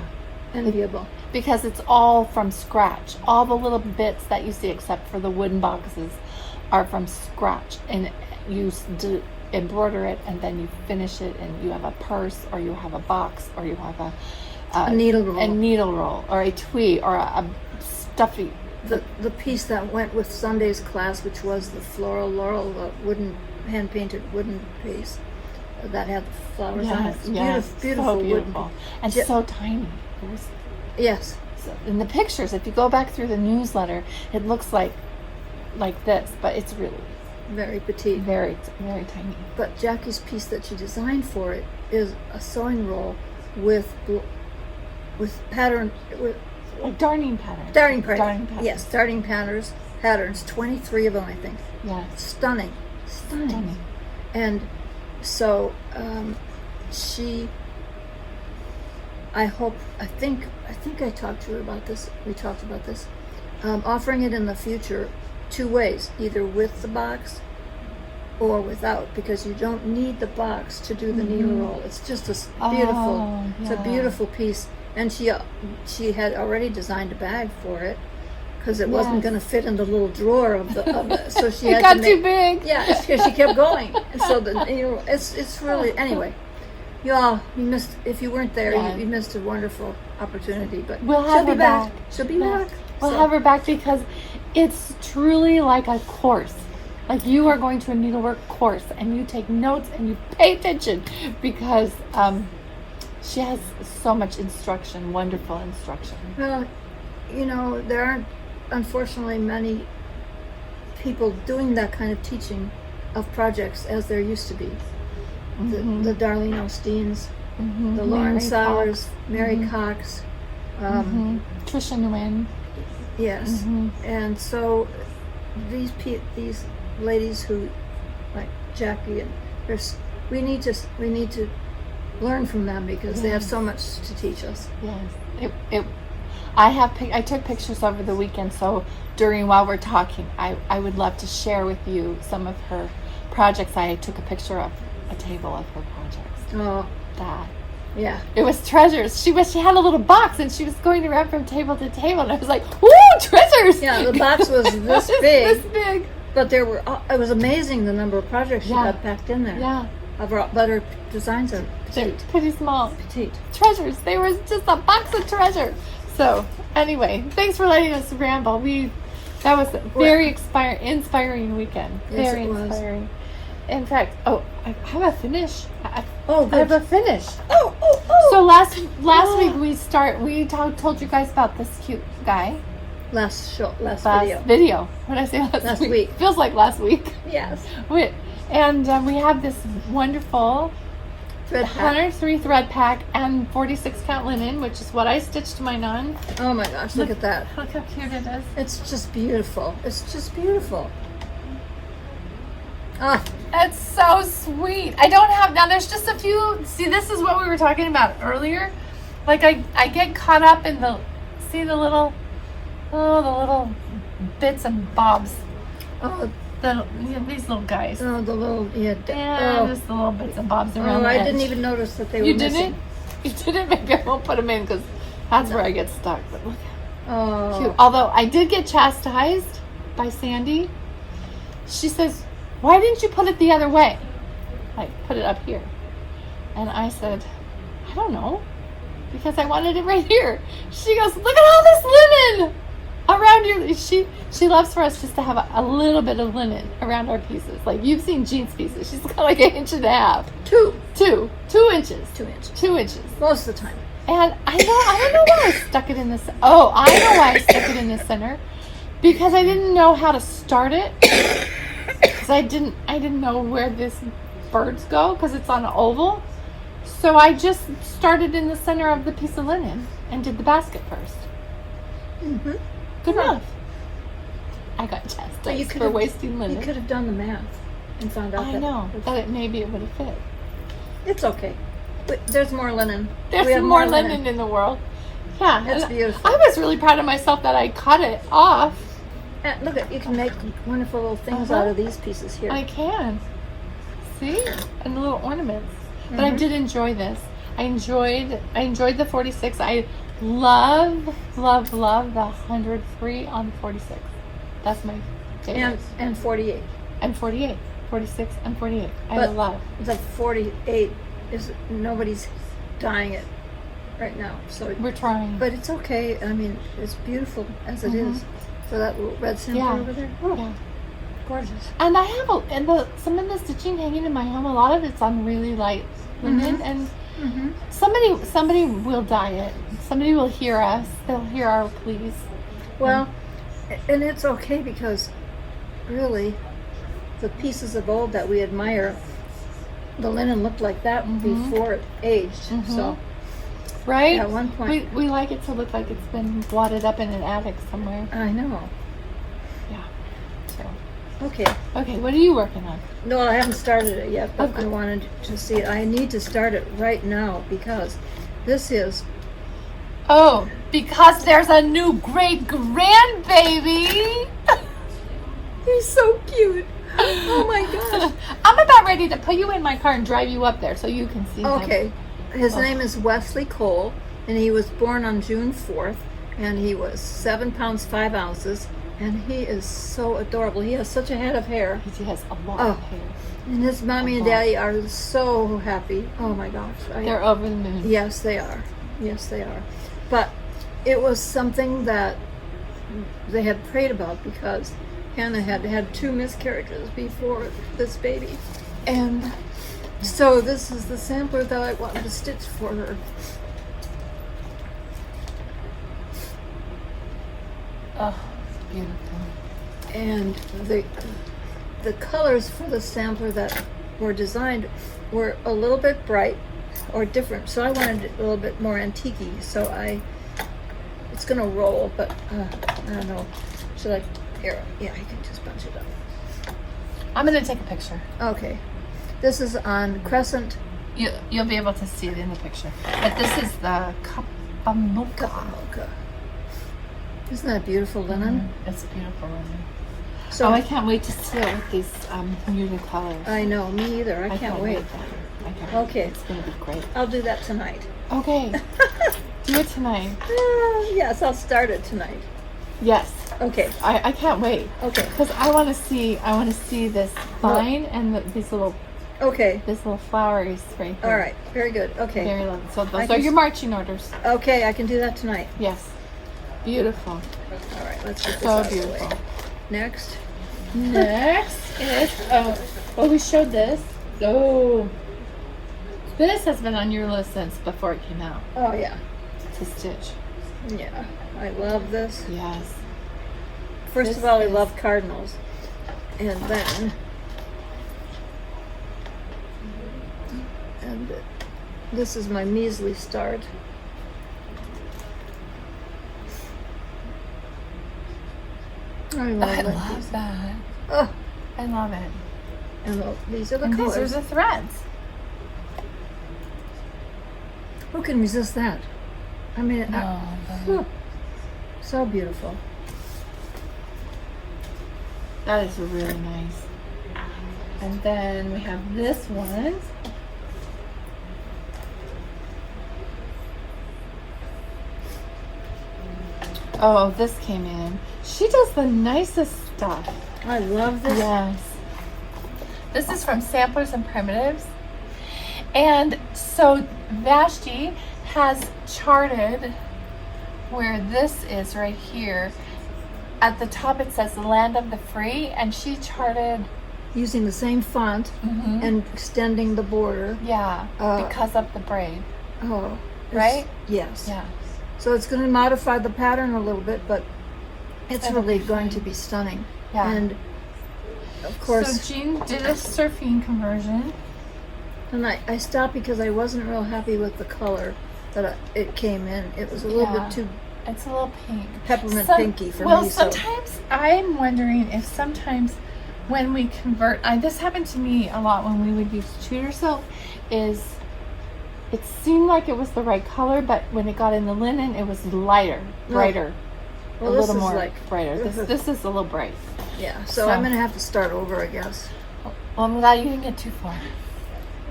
enviable.
Because it's all from scratch. All the little bits that you see, except for the wooden boxes, are from scratch. And you embroider it, and then you finish it, and you have a purse, or you have a box, or you have
A needle roll.
a needle roll, or a twee, or a stuffy.
The piece that went with Sunday's class, which was the floral laurel, the wooden, hand-painted wooden piece that had the flowers on it. Beautiful
so
wooden
beautiful,
piece.
and
Ju-
so tiny. It was.
Yes.
So in the pictures, if you go back through the newsletter, it looks like this, but it's really
Very petite.
very, very tiny.
But Jackie's piece that she designed for it is a sewing roll with pattern, with
Like darning pattern.
darning
Darning
patterns.
patterns.
Yes, darning patterns. 23 of them, I think.
Yes.
Stunning.
Stunning.
And so I think I talked to her about this. We talked about this. Offering it in the future 2 ways, either with the box or without, because you don't need the box to do the needle roll. It's just beautiful.
Oh,
It's a
yeah.
beautiful piece, and she had already designed a bag for it, because it wasn't
Yes.
going to fit in the little drawer of the so she
It
had
got
to
too
make,
big.
yeah, because she kept going. And so it's really, anyway. You missed, if you weren't there,
Yeah.
you missed a wonderful opportunity. But
We'll
she'll
have
be
her
back.
back.
She'll be
Yeah.
back.
We'll
So-
have her back, because it's truly like a course. Like you are going to a needlework course, and you take notes and you pay attention, because she has so much instruction, wonderful instruction.
Well, there aren't, unfortunately, many people doing that kind of teaching of projects as there used to be. The Darlene Osteens, the Lauren
Mary
Sowers,
Cox.
Mary Cox.
Trisha Nguyen.
Yes, and so these ladies who, like Jackie, and we need to learn from them, because they have so much to teach us.
Yes. I took pictures over the weekend, so while we're talking, I would love to share with you some of her projects I took a picture of a table of her projects.
Oh,
That.
yeah.
It was treasures. She had a little box and she was going around from table to table and I was like, woo, treasures!
Yeah, the box was this
It's
big,
this big.
but there were. It was amazing the number of projects she
Yeah.
had packed in there.
Yeah.
But her designs are
They're
petite.
pretty small.
Petite.
Treasures. They were just a box of treasure. So, anyway, thanks for letting us ramble. That was a very inspiring weekend.
Yes,
Very
it was.
inspiring. In fact, I have a finish.
Oh,
I have
good.
a finish.
Oh.
So last week we told you guys about this cute guy.
Last
Last video. What did I say last week?
week.
Feels like last week.
Yes.
And we have this wonderful
Thread pack.
103 thread pack and 46 count linen, which is what I stitched mine on.
Oh my gosh, look at that.
Look how cute it is.
It's just beautiful. It's just beautiful. Ah,
It's so sweet. I don't have, now there's just a few, see, this is what we were talking about earlier. Like I get caught up in the little bits and bobs.
oh,
These little guys.
oh, the little, yeah.
Yeah, just the little bits and bobs around
Oh,
the
I
edge.
didn't even notice that they were
You
missing.
didn't? You didn't? Maybe I won't put them in because that's where I get stuck. But look how cute.
Oh,
Although I did get chastised by Sandy. She says, why didn't you put it the other way? Like, put it up here. And I said, I don't know. Because I wanted it right here. She goes, look at all this linen around your... She loves for us just to have a little bit of linen around our pieces. Like, you've seen Jean's pieces. She's got like 1.5 inches. 2 inches.
2 inches.
2 inches.
Most of the time.
And I don't know why I stuck it in this. Oh, I know why I stuck it in the center. Because I didn't know how to start it. Because I didn't know where this birds go because it's on an oval. So I just started in the center of the piece of linen and did the basket first.
Mm-hmm.
Good enough. I got chastised for wasting
You
linen.
could have done the math and found out
I know that maybe it would have fit.
It's okay. But there's more linen.
There's
We have
more linen in the world. Yeah,
It's
and
beautiful.
I was really proud of myself that I cut it off.
And look at, you can make wonderful little things
Uh-huh.
out of these pieces here.
I can. See? And the little ornaments. But I did enjoy this. I enjoyed the 46. I love the 103 on 46. That's my favorite.
and 48.
And 48. 46 and 48. I
But
love.
the 48 is nobody's dyeing it right now. So,
We're trying.
but it's okay. I mean, it's beautiful as it is. So that little red sampler
Yeah.
over there. Oh,
Yeah.
gorgeous.
And I have some of the stitching hanging in my home. A lot of it's on really light linen, and somebody will dye it. Somebody will hear us. They'll hear our pleas.
Well, and it's okay because really, the pieces of old that we admire, the linen looked like that before it aged. So
Right?
at one point,
We like it to look like it's been wadded up in an attic somewhere.
I know.
Yeah. So,
Okay.
okay, what are you working on?
No, I haven't started it yet, but
Okay.
I wanted to see it. I need to start it right now because this is
Oh, because there's a new great grandbaby.
he's so cute. Oh my gosh.
I'm about ready to put you in my car and drive you up there so you can see him.
Okay. His name is Wesley Cole, and he was born on June 4th, and he was 7 pounds 5 ounces, and he is so adorable. He has such a head of hair,
He has a lot
Oh.
of hair.
and his mommy and daddy are so happy. Oh my gosh.
They're over the moon.
Yes, they are. Yes, they are. But it was something that they had prayed about because Hannah had had 2 miscarriages before this baby. And so this is the sampler that I wanted to stitch for her.
Oh, beautiful.
And the colors for the sampler that were designed were a little bit bright or different. So I wanted it a little bit more antique-y. So it's gonna roll, but I don't know. Should I, here, yeah, I can just bunch it up.
I'm going to take a picture.
Okay. This is on Crescent
You'll be able to see it in the picture. But this is the Kapamoka.
Mocha. Isn't that beautiful linen?
It's beautiful linen.
So
Oh, I can't wait to see it with these muted colors.
I know, me either. I can't wait.
I can't wait.
Okay.
It's gonna be great.
I'll do that tonight.
Okay. Do it tonight.
Yes, I'll start it tonight.
Yes.
Okay.
I can't wait.
Okay.
Because I want to see this vine and these little
Okay.
flowers right here.
All right. Very good. Okay.
Very lovely. So
I
those
can
are your marching orders.
Okay, I can do that tonight.
Yes. Beautiful.
All right. Let's get this
So
out of the
beautiful.
way. Next.
Next is we showed this. Oh, this has been on your list since before it came out
Oh yeah.
to stitch.
Yeah. I love this.
Yes.
First
This
of all, I
is-
love cardinals, and then this is my measly start. I love
I
it.
love that.
Oh,
I love it.
and these are the
And these
colors.
are the threads.
Who can resist that? I mean,
Oh,
so beautiful.
that is really nice. And then we have this one. Oh, this came in. She does the nicest stuff.
I love this.
Yes. This is from Samplers and Primitives. And so Vashti has charted where this is right here. At the top it says the land of the free, and she charted,
Using the same font and extending the border.
yeah, because of the braid,
Oh, it's-
right?
Yes.
Yeah.
So it's going to modify the pattern a little bit, but it's
It'll
really
be
going
fine.
to be stunning.
Yeah.
And of course,
So Jean did a surfing conversion.
and I stopped because I wasn't real happy with the color that it came in. It was a little
Yeah.
bit too
It's a little pink.
peppermint
Some-
pinky for
well,
me. So
sometimes I'm wondering if sometimes when we convert, this happened to me a lot when we would use Tudor silk, is it seemed like it was the right color, but when it got in the linen, it was lighter, brighter,
well,
a
this
little
is
more
like
brighter. This is a little bright.
yeah. So
So-
I'm going to have to start over, I guess,
Well, I'm glad you didn't get too far.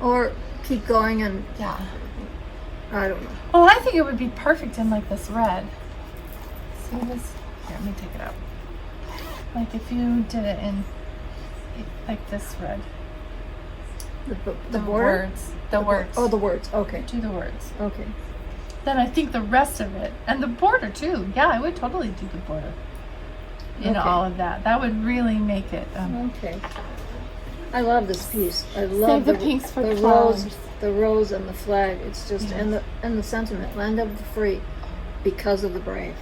or keep going and
Yeah.
I don't know.
Well, I think it would be perfect in like this red. See this? Here, let me take it out. Like if you did it in like this red.
The border.
words. The words.
Oh, the words. Okay.
do the words.
Okay.
Then I think the rest of it, and the border too. Yeah, I would totally do the border in
Okay.
all of that. That would really make it.
Okay. I love this piece. I love
Save the pinks for
the
the
rose,
flowers.
the rose and the flag. It's just
Yeah.
and the sentiment, land of the free, because of the brave.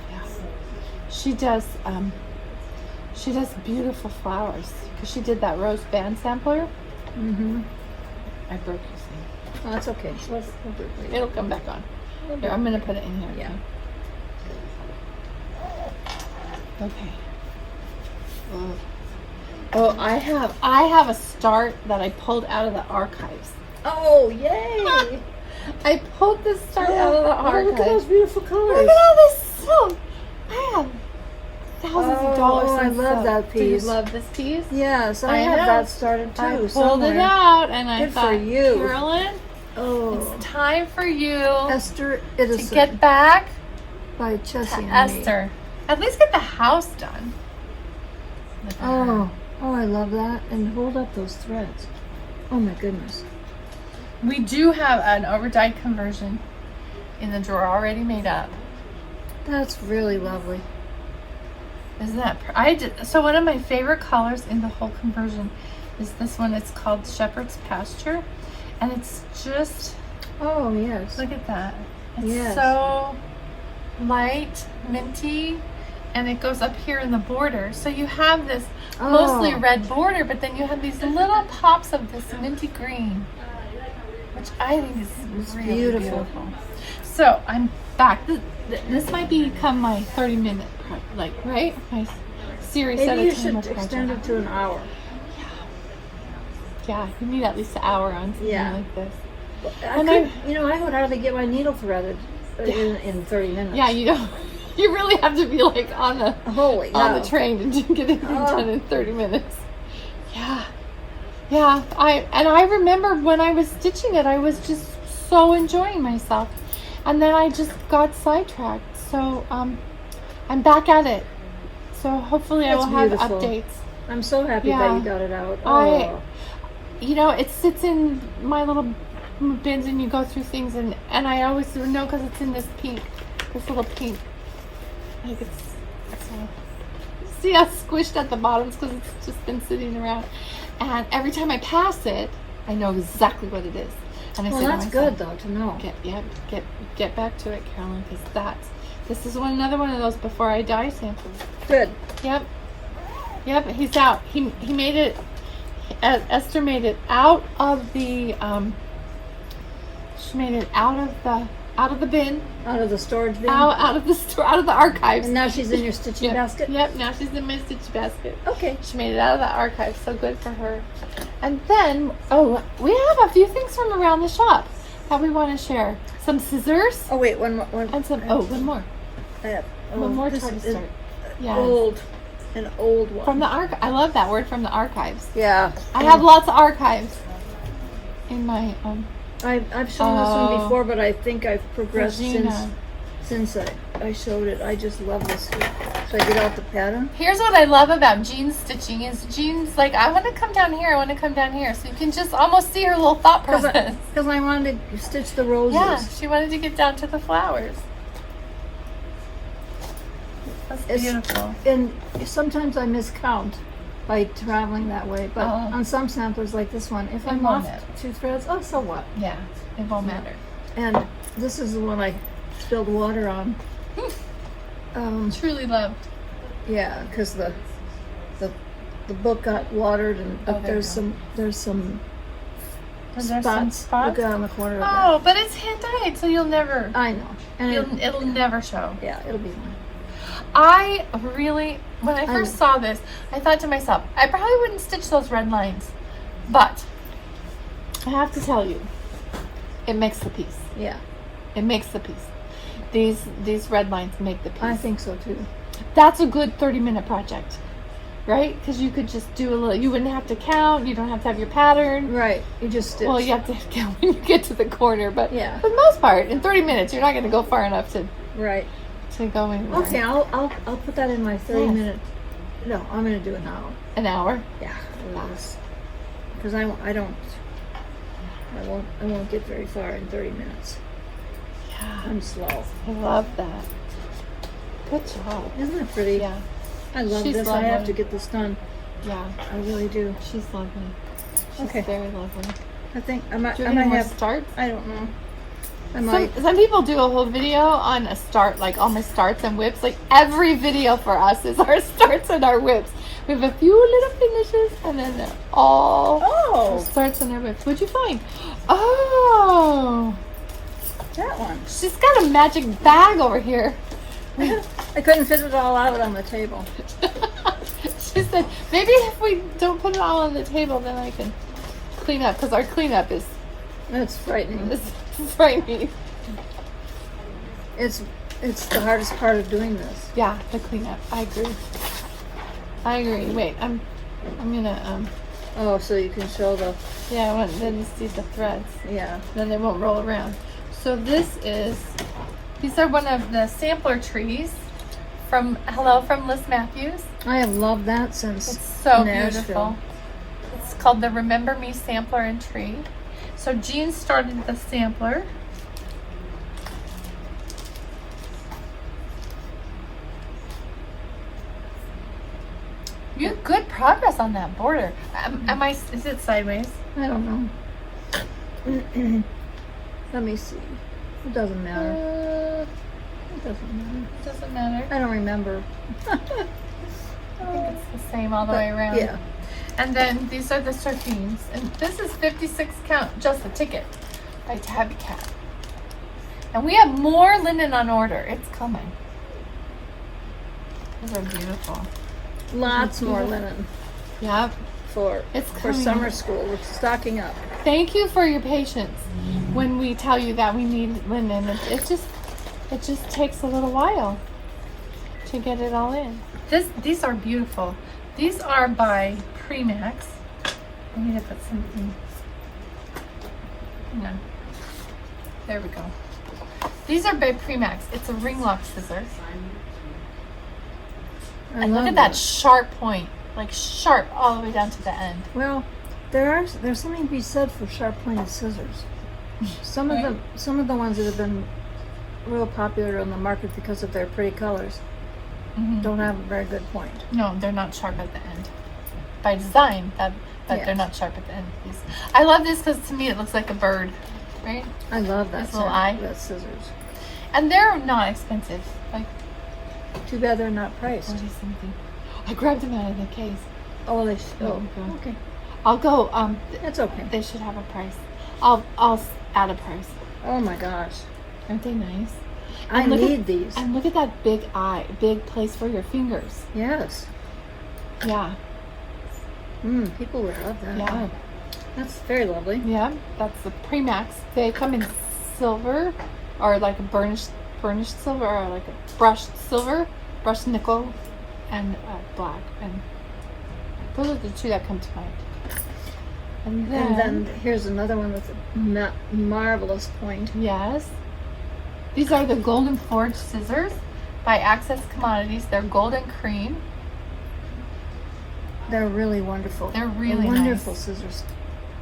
She does. She does beautiful flowers because she did that rose band sampler.
Mm-hmm.
I broke your thing.
Oh, that's okay. We'll do it later.
It'll come back on. Here, I'm gonna put it in here.
Yeah.
Okay. Oh, I have a start that I pulled out of the archives.
Oh, yay!
I pulled this start out of the archives.
Look at those beautiful colors.
Look at all this silk. I have thousands of dollars.
Oh, I
in
love
silk.
that
Do you
piece.
love this piece?
Yes, I
I
have
know.
that started too.
I pulled
somewhere.
it out and I
Good for
thought,
you.
Carolyn,
Oh,
it's time for you
Esther
to
Edison
get back
by
to
Chessie and me.
Esther. At least get the house done. Look at her.
Oh, I love that. And hold up those threads. Oh my goodness.
We do have an overdyed conversion in the drawer already made up.
That's really lovely.
Isn't that? So one of my favorite colors in the whole conversion is this one. It's called Shepherd's Pasture, and it's just,
Oh, yes.
look at that. It's
Yes.
so light, minty, and it goes up here in the border. So you have this mostly
Oh.
red border, but then you have these little pops of this minty green, which I think is
It's
really
beautiful.
beautiful. So I'm back. This might become my 30-minute, right? My series at
Maybe
a
you
time
should
project.
extend it to an hour.
Yeah, you need at least an hour on something
Yeah.
like this.
I
And
could, I would hardly get my needle threaded
Yeah.
in 30 minutes.
Yeah, you know. You really have to be like on the
Holy
on
cow.
the train and get everything done in 30 minutes. Yeah. Yeah. I remember when I was stitching it, I was just so enjoying myself. And then I just got sidetracked. So I'm back at it. So hopefully I
That's
will have
beautiful.
updates.
I'm so happy
Yeah.
that you got it out. Oh.
It sits in my little bins and you go through things and I always know because it's in this little pink. Like see how squished at the bottoms because it's just been sitting around. And every time I pass it, I know exactly what it is. And I
Well,
say to
that's
myself,
good though to know.
Get back to it, Carolyn, because this is another one of those before I die samples.
Good.
Yep, he's out. He made it. Esther made it out of the. She made it out of the bin,
Out of the storage bin.
out of the store, out of the archives.
And now she's in your stitching basket.
Yep. Now she's in my stitch basket.
Okay.
She made it out of the archives. So good for her. And then, we have a few things from around the shop that we want to share. Some scissors
Oh wait, one more.
and some. One more. One more
this
Tarts
is
Starts. Yeah.
an old one.
From the I love that word, from the archives.
Yeah.
I have lots of archives in my
I've shown this one
Oh.
before, but I think I've progressed
Regina.
since I showed it. I just love this. So I get out the pattern.
Here's what I love about Jean's stitching is Jean's like, I want to come down here, I want to come down here. So you can just almost see her little thought process.
Because I wanted to stitch the roses.
Yeah, she wanted to get down to the flowers. That's
It's-
beautiful.
And sometimes I miscount by traveling that way. But
Oh.
on some samplers like this one, if
It
I'm
won't
off
matter.
2 threads, oh, so what?
Yeah, it won't matter.
And this is the one I spilled water on.
Truly loved.
Yeah, because the book got watered, and
Oh, there
there's
you
some
Is there some
spots.
spots?
Look on the corner of
Oh, but it's hand dyed, so you'll never.
that. I know, and
It'll never show.
yeah, it'll be fine.
I really, when I first saw this, I thought to myself, I probably wouldn't stitch those red lines, but I have to tell you, it makes the piece.
Yeah,
It makes the piece. These red lines make the piece.
I think so too.
That's a good 30-minute project, right? Because you could just do a little. You wouldn't have to count. You don't have to have your pattern.
Right, you just stitch.
Well, you have to count when you get to the corner, but
Yeah.
for the most part, in 30 minutes, you're not going to go far enough to
Right.
go anywhere.
Okay, I'll put that in my 30-minute. No, I'm gonna do an hour.
An hour.
Yeah, because I won't get very far in 30 minutes.
Yeah,
I'm slow.
I love that. Good job.
Isn't it pretty?
Yeah,
I love
She's
this. I have
lovely.
to get this done.
yeah.
I really do.
She's lovely. She's
Okay.
very lovely.
I think I might.
Do you
I
have any
might
more
have.
starts?
I don't know. I might.
Some people do a whole video on a start, like all my starts and whips. Like every video for us is our starts and our whips. We have a few little finishes, and then they're all our starts and our whips. What'd you find? Oh,
That one.
she's got a magic bag over here.
I couldn't fit it all out on the table.
She said, maybe if we don't put it all on the table, then I can clean up, because our cleanup is
That's frightening.
frightening.
It's the hardest part of doing this.
Yeah, the cleanup. I agree. Wait, I'm gonna
Oh, so you can show the.
yeah, I want then to see the threads.
Yeah.
Then they won't roll around. So these are one of the sampler trees from Liz Matthews.
I have loved that since
It's so
Nashville.
beautiful. It's called the Remember Me Sampler and Tree. So Jean started the sampler. You have good progress on that border. Is it sideways?
I don't know. Let me see. It doesn't matter. It doesn't matter.
Doesn't matter.
I don't remember.
I think it's the same all the way around.
Yeah.
And then these are the sardines. And this is 56 count, just the ticket, by Tabby Cat. And we have more linen on order. It's coming. Those are beautiful.
Lots more linen
Yep.
for
It's
for
coming.
summer school. We're stocking up.
Thank you for your patience when we tell you that we need linen. It just takes a little while. to get it all in. These are beautiful. These are by Premax. I need to put something. Hang on. There we go. These are by Premax. It's a ring lock scissors. And look at that sharp point, like sharp all the way down to the end.
Well, there's something to be said for sharp pointed scissors. Some of the ones that have been real popular on the market because of their pretty colors don't have a very good point.
No, they're not sharp at the end. By design, but
Yes.
they're not sharp at the end. These. I love this because to me it looks like a bird, right?
I love that
This little eye.
that scissors.
And they're not expensive, like
Too bad they're not priced.
40 something. I grabbed them out of the case.
Oh, they
Oh,
okay.
I'll go.
That's okay.
They should have a price. I'll add a price.
Oh my gosh.
Aren't they nice?
I
And look at-
need these.
And look at that big eye, big place for your fingers.
Yes.
Yeah,
People would love that.
Yeah.
Oh, that's very lovely.
yeah. That's the Premax. They come in silver, or like a burnished silver, or like a brushed silver, brushed nickel, and black. And those are the two that come to mind. And
And then here's another one with a marvelous point.
yes, these are the Golden Forge scissors by Access Commodities. They're golden cream.
They're really wonderful.
They're really
wonderful
nice.
scissors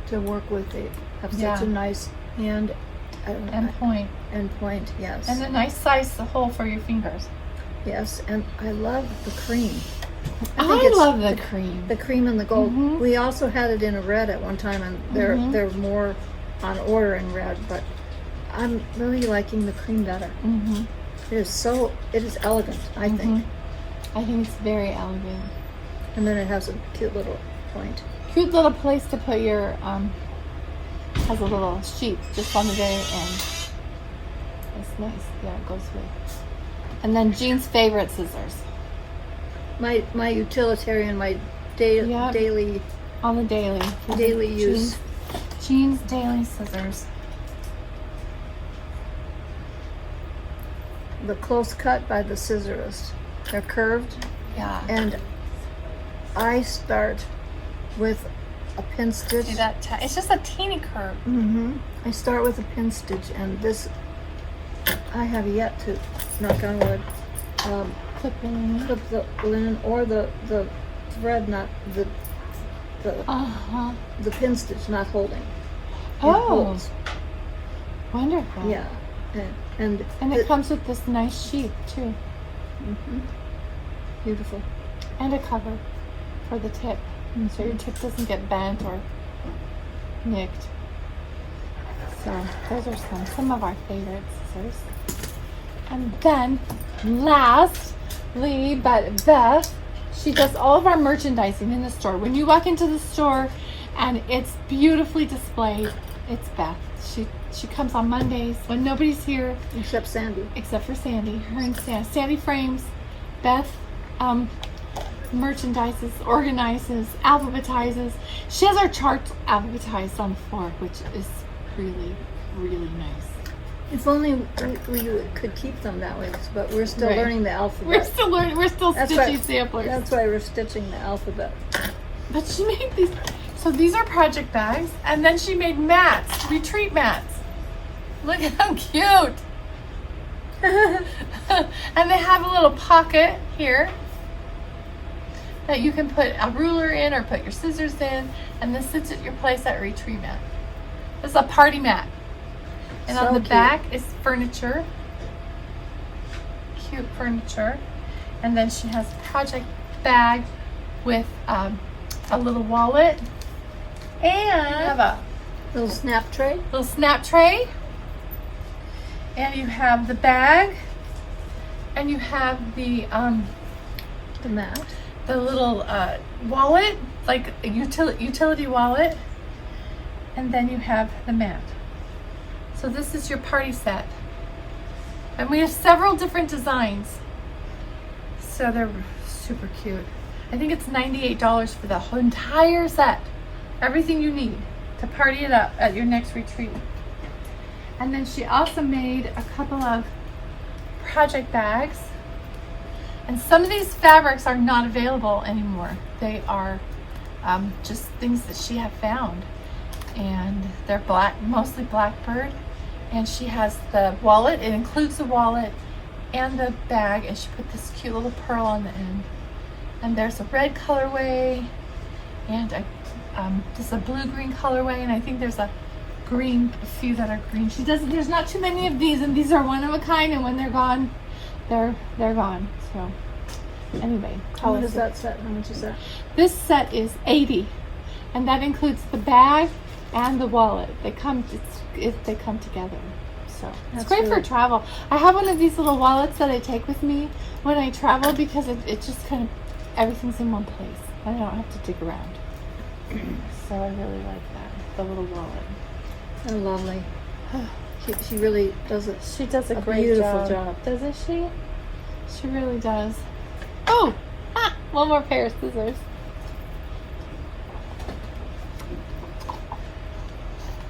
to work with. They have such
Yeah.
a nice hand
And point.
and point. Yes.
And a nice size hole for your fingers.
Yes, and I love the cream.
I
think it's
love the cream.
The cream and the gold.
Mhm.
We also had it in a red at one time, and they're more on order in red. But I'm really liking the cream better.
Mm-hmm.
It is elegant. I think,
I think it's very elegant.
and then it has a cute little point.
Cute little place to put your, has a little sheet just on the very end. That's nice. Yeah, it goes with. And then Jean's favorite scissors.
My utilitarian, my
Yep.
daily
On the daily.
daily use.
Jean's daily scissors.
The close cut by the scissorist. They're curved,
Yeah.
and I start with a pin stitch.
See that? It's just a teeny curve.
I start with a pin stitch, and this I have yet to, knock on wood,
Clip in.
clip the linen or the thread, not the
Uh-huh.
the pin stitch not holding. It
Oh,
holds.
wonderful.
Yeah, and
And it comes with this nice sheet too.
beautiful.
And a cover for the tip. So your tip doesn't get bent or nicked. So those are some of our favorite scissors. And then lastly, but Beth, she does all of our merchandising in the store. When you walk into the store and it's beautifully displayed, it's Beth. She comes on Mondays when nobody's here
Except Sandy.
except for Sandy. Her and Sandy frames. Beth merchandises, organizes, alphabetizes. She has our charts alphabetized on the floor, which is really, really nice.
If only we could keep them that way, but we're still
Right.
learning the alphabet.
We're still learning. We're still
That's
stitching
why-
samplers.
That's why we're stitching the alphabet.
But she made these. So these are project bags, and then she made mats, retreat mats. Look how cute. And they have a little pocket here that you can put a ruler in or put your scissors in, and this sits at your place at retreat mat. This is a party mat. And
So
on the
cute.
back is furniture. Cute furniture. And then she has a project bag with a little wallet and a
Little snap tray.
little snap tray. And you have the bag, and you have the
mat.
little wallet, like a utility wallet, and then you have the mat. So this is your party set, and we have several different designs. So they're super cute. I think it's $98 for the whole entire set. Everything you need to party it up at your next retreat. And then she also made a couple of project bags And some of these fabrics are not available anymore. They are just things that she had found. And they're black, mostly blackbird. And she has the wallet. It includes the wallet and the bag. And she put this cute little pearl on the end. And there's a red colorway. And just a blue-green colorway. And I think there's a few that are green. She doesn't, there's not too many of these. And these are one of a kind. And when they're gone, they're gone. So anyway,
How much is that set? How much is that?
this set is $80, and that includes the bag and the wallet. They come together. So it's
That's
great for
really-
travel. I have one of these little wallets that I take with me when I travel because it just kind of everything's in one place. I don't have to dig around. So I really like that, the little wallet.
Oh, lovely. She really does it.
She does a
A
great
beautiful
job, doesn't she? She really does. Oh, one more pair of scissors.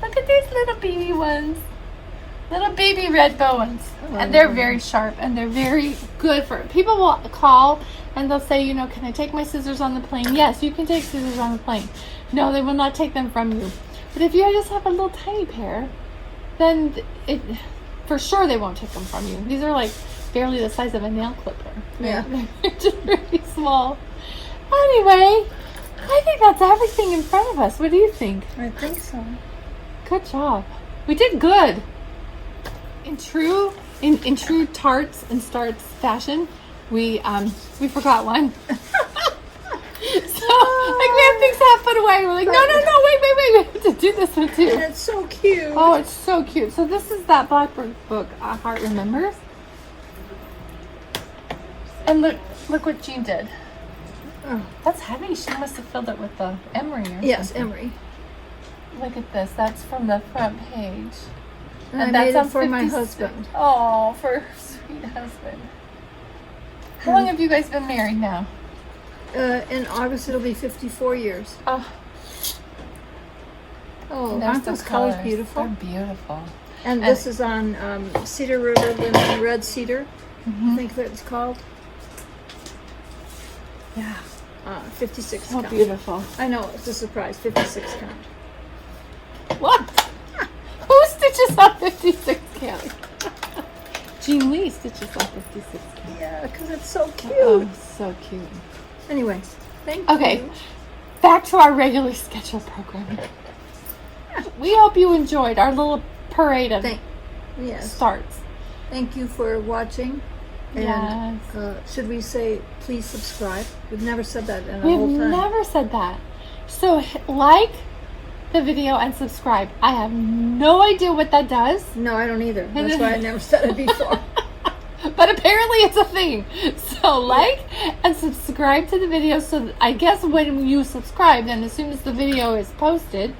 Look at these little baby ones. Little baby red bow ones. And they're very sharp and they're very good for people will call and they'll say, you know, can I take my scissors on the plane? Yes, you can take scissors on the plane. No, they will not take them from you. But if you just have a little tiny pair, then for sure they won't take them from you. These are like barely the size of a nail clipper.
Yeah.
They're just really small. Anyway, I think that's everything in front of us. What do you think?
I think so.
Good job. We did good. In true Tarts and Starts fashion, we forgot one. So like we have things half put away. We're like, no, wait. We have to do this one too.
And it's so cute.
Oh, it's so cute. So this is that Blackbird book, Heart Remembers. And look what Jean did.
Oh.
That's heavy. She must have filled it with the emery or
Yes,
something.
Emery.
Look at this. That's from the front page.
And I
that's
made
on
it for my
56.
husband.
Oh, for her sweet husband. How long have you guys been married now?
In August it'll be 54 years.
Oh,
Oh,
there's
aren't
the
those colors
They're
beautiful?
beautiful.
And this is on Cedar River Lemon Red Cedar.
Mm-hmm.
I think that's called.
Yeah.
56
So
count.
beautiful.
I know, it's a surprise. 56 count.
What? Who stitches on 56 count? Jean Lee stitches on 56 count.
Yeah, because it's so cute.
Oh, so cute.
Anyway, thank
Okay,
you.
back to our regularly scheduled programming. We hope you enjoyed our little parade of
Yes.
starts.
Thank you for watching. And
Yes.
should we say please subscribe? We've never said that in a
We've
whole time.
never said that. So like the video and subscribe. I have no idea what that does,
No, I don't either. That's why I never said it before.
but apparently it's a thing. So like and subscribe to the video. So I guess when you subscribe, then as soon as the video is posted,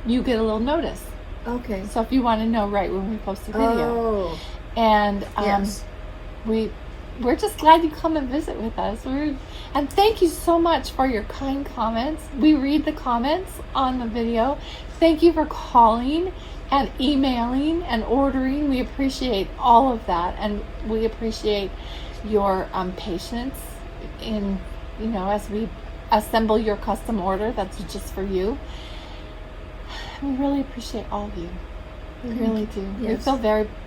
you get a little notice.
Okay.
So if you want to know right when we post a video.
Oh,
And
yes.
we're just glad you come and visit with us. And thank you so much for your kind comments. We read the comments on the video. Thank you for calling and emailing and ordering. We appreciate all of that, and we appreciate your patience in as we assemble your custom order that's just for you. We really appreciate all of you. We really do.
Yes.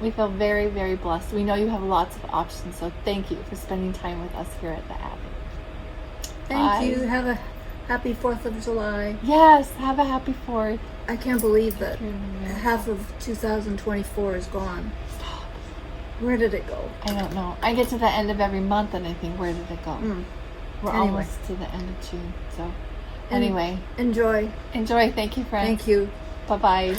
We feel very, very blessed. We know you have lots of options, so thank you for spending time with us here at the Abbey.
Thank
Bye.
you. Have a happy 4th of July.
Yes, have a happy 4th.
I can't believe that
Yeah.
half of 2024 is gone.
Stop.
Where did it go?
I don't know. I get to the end of every month and I think, where did it go? We're
Anyway.
almost to the end of June. So
And-
anyway,
Enjoy.
enjoy. Thank you, friends.
Thank you.
Bye-bye.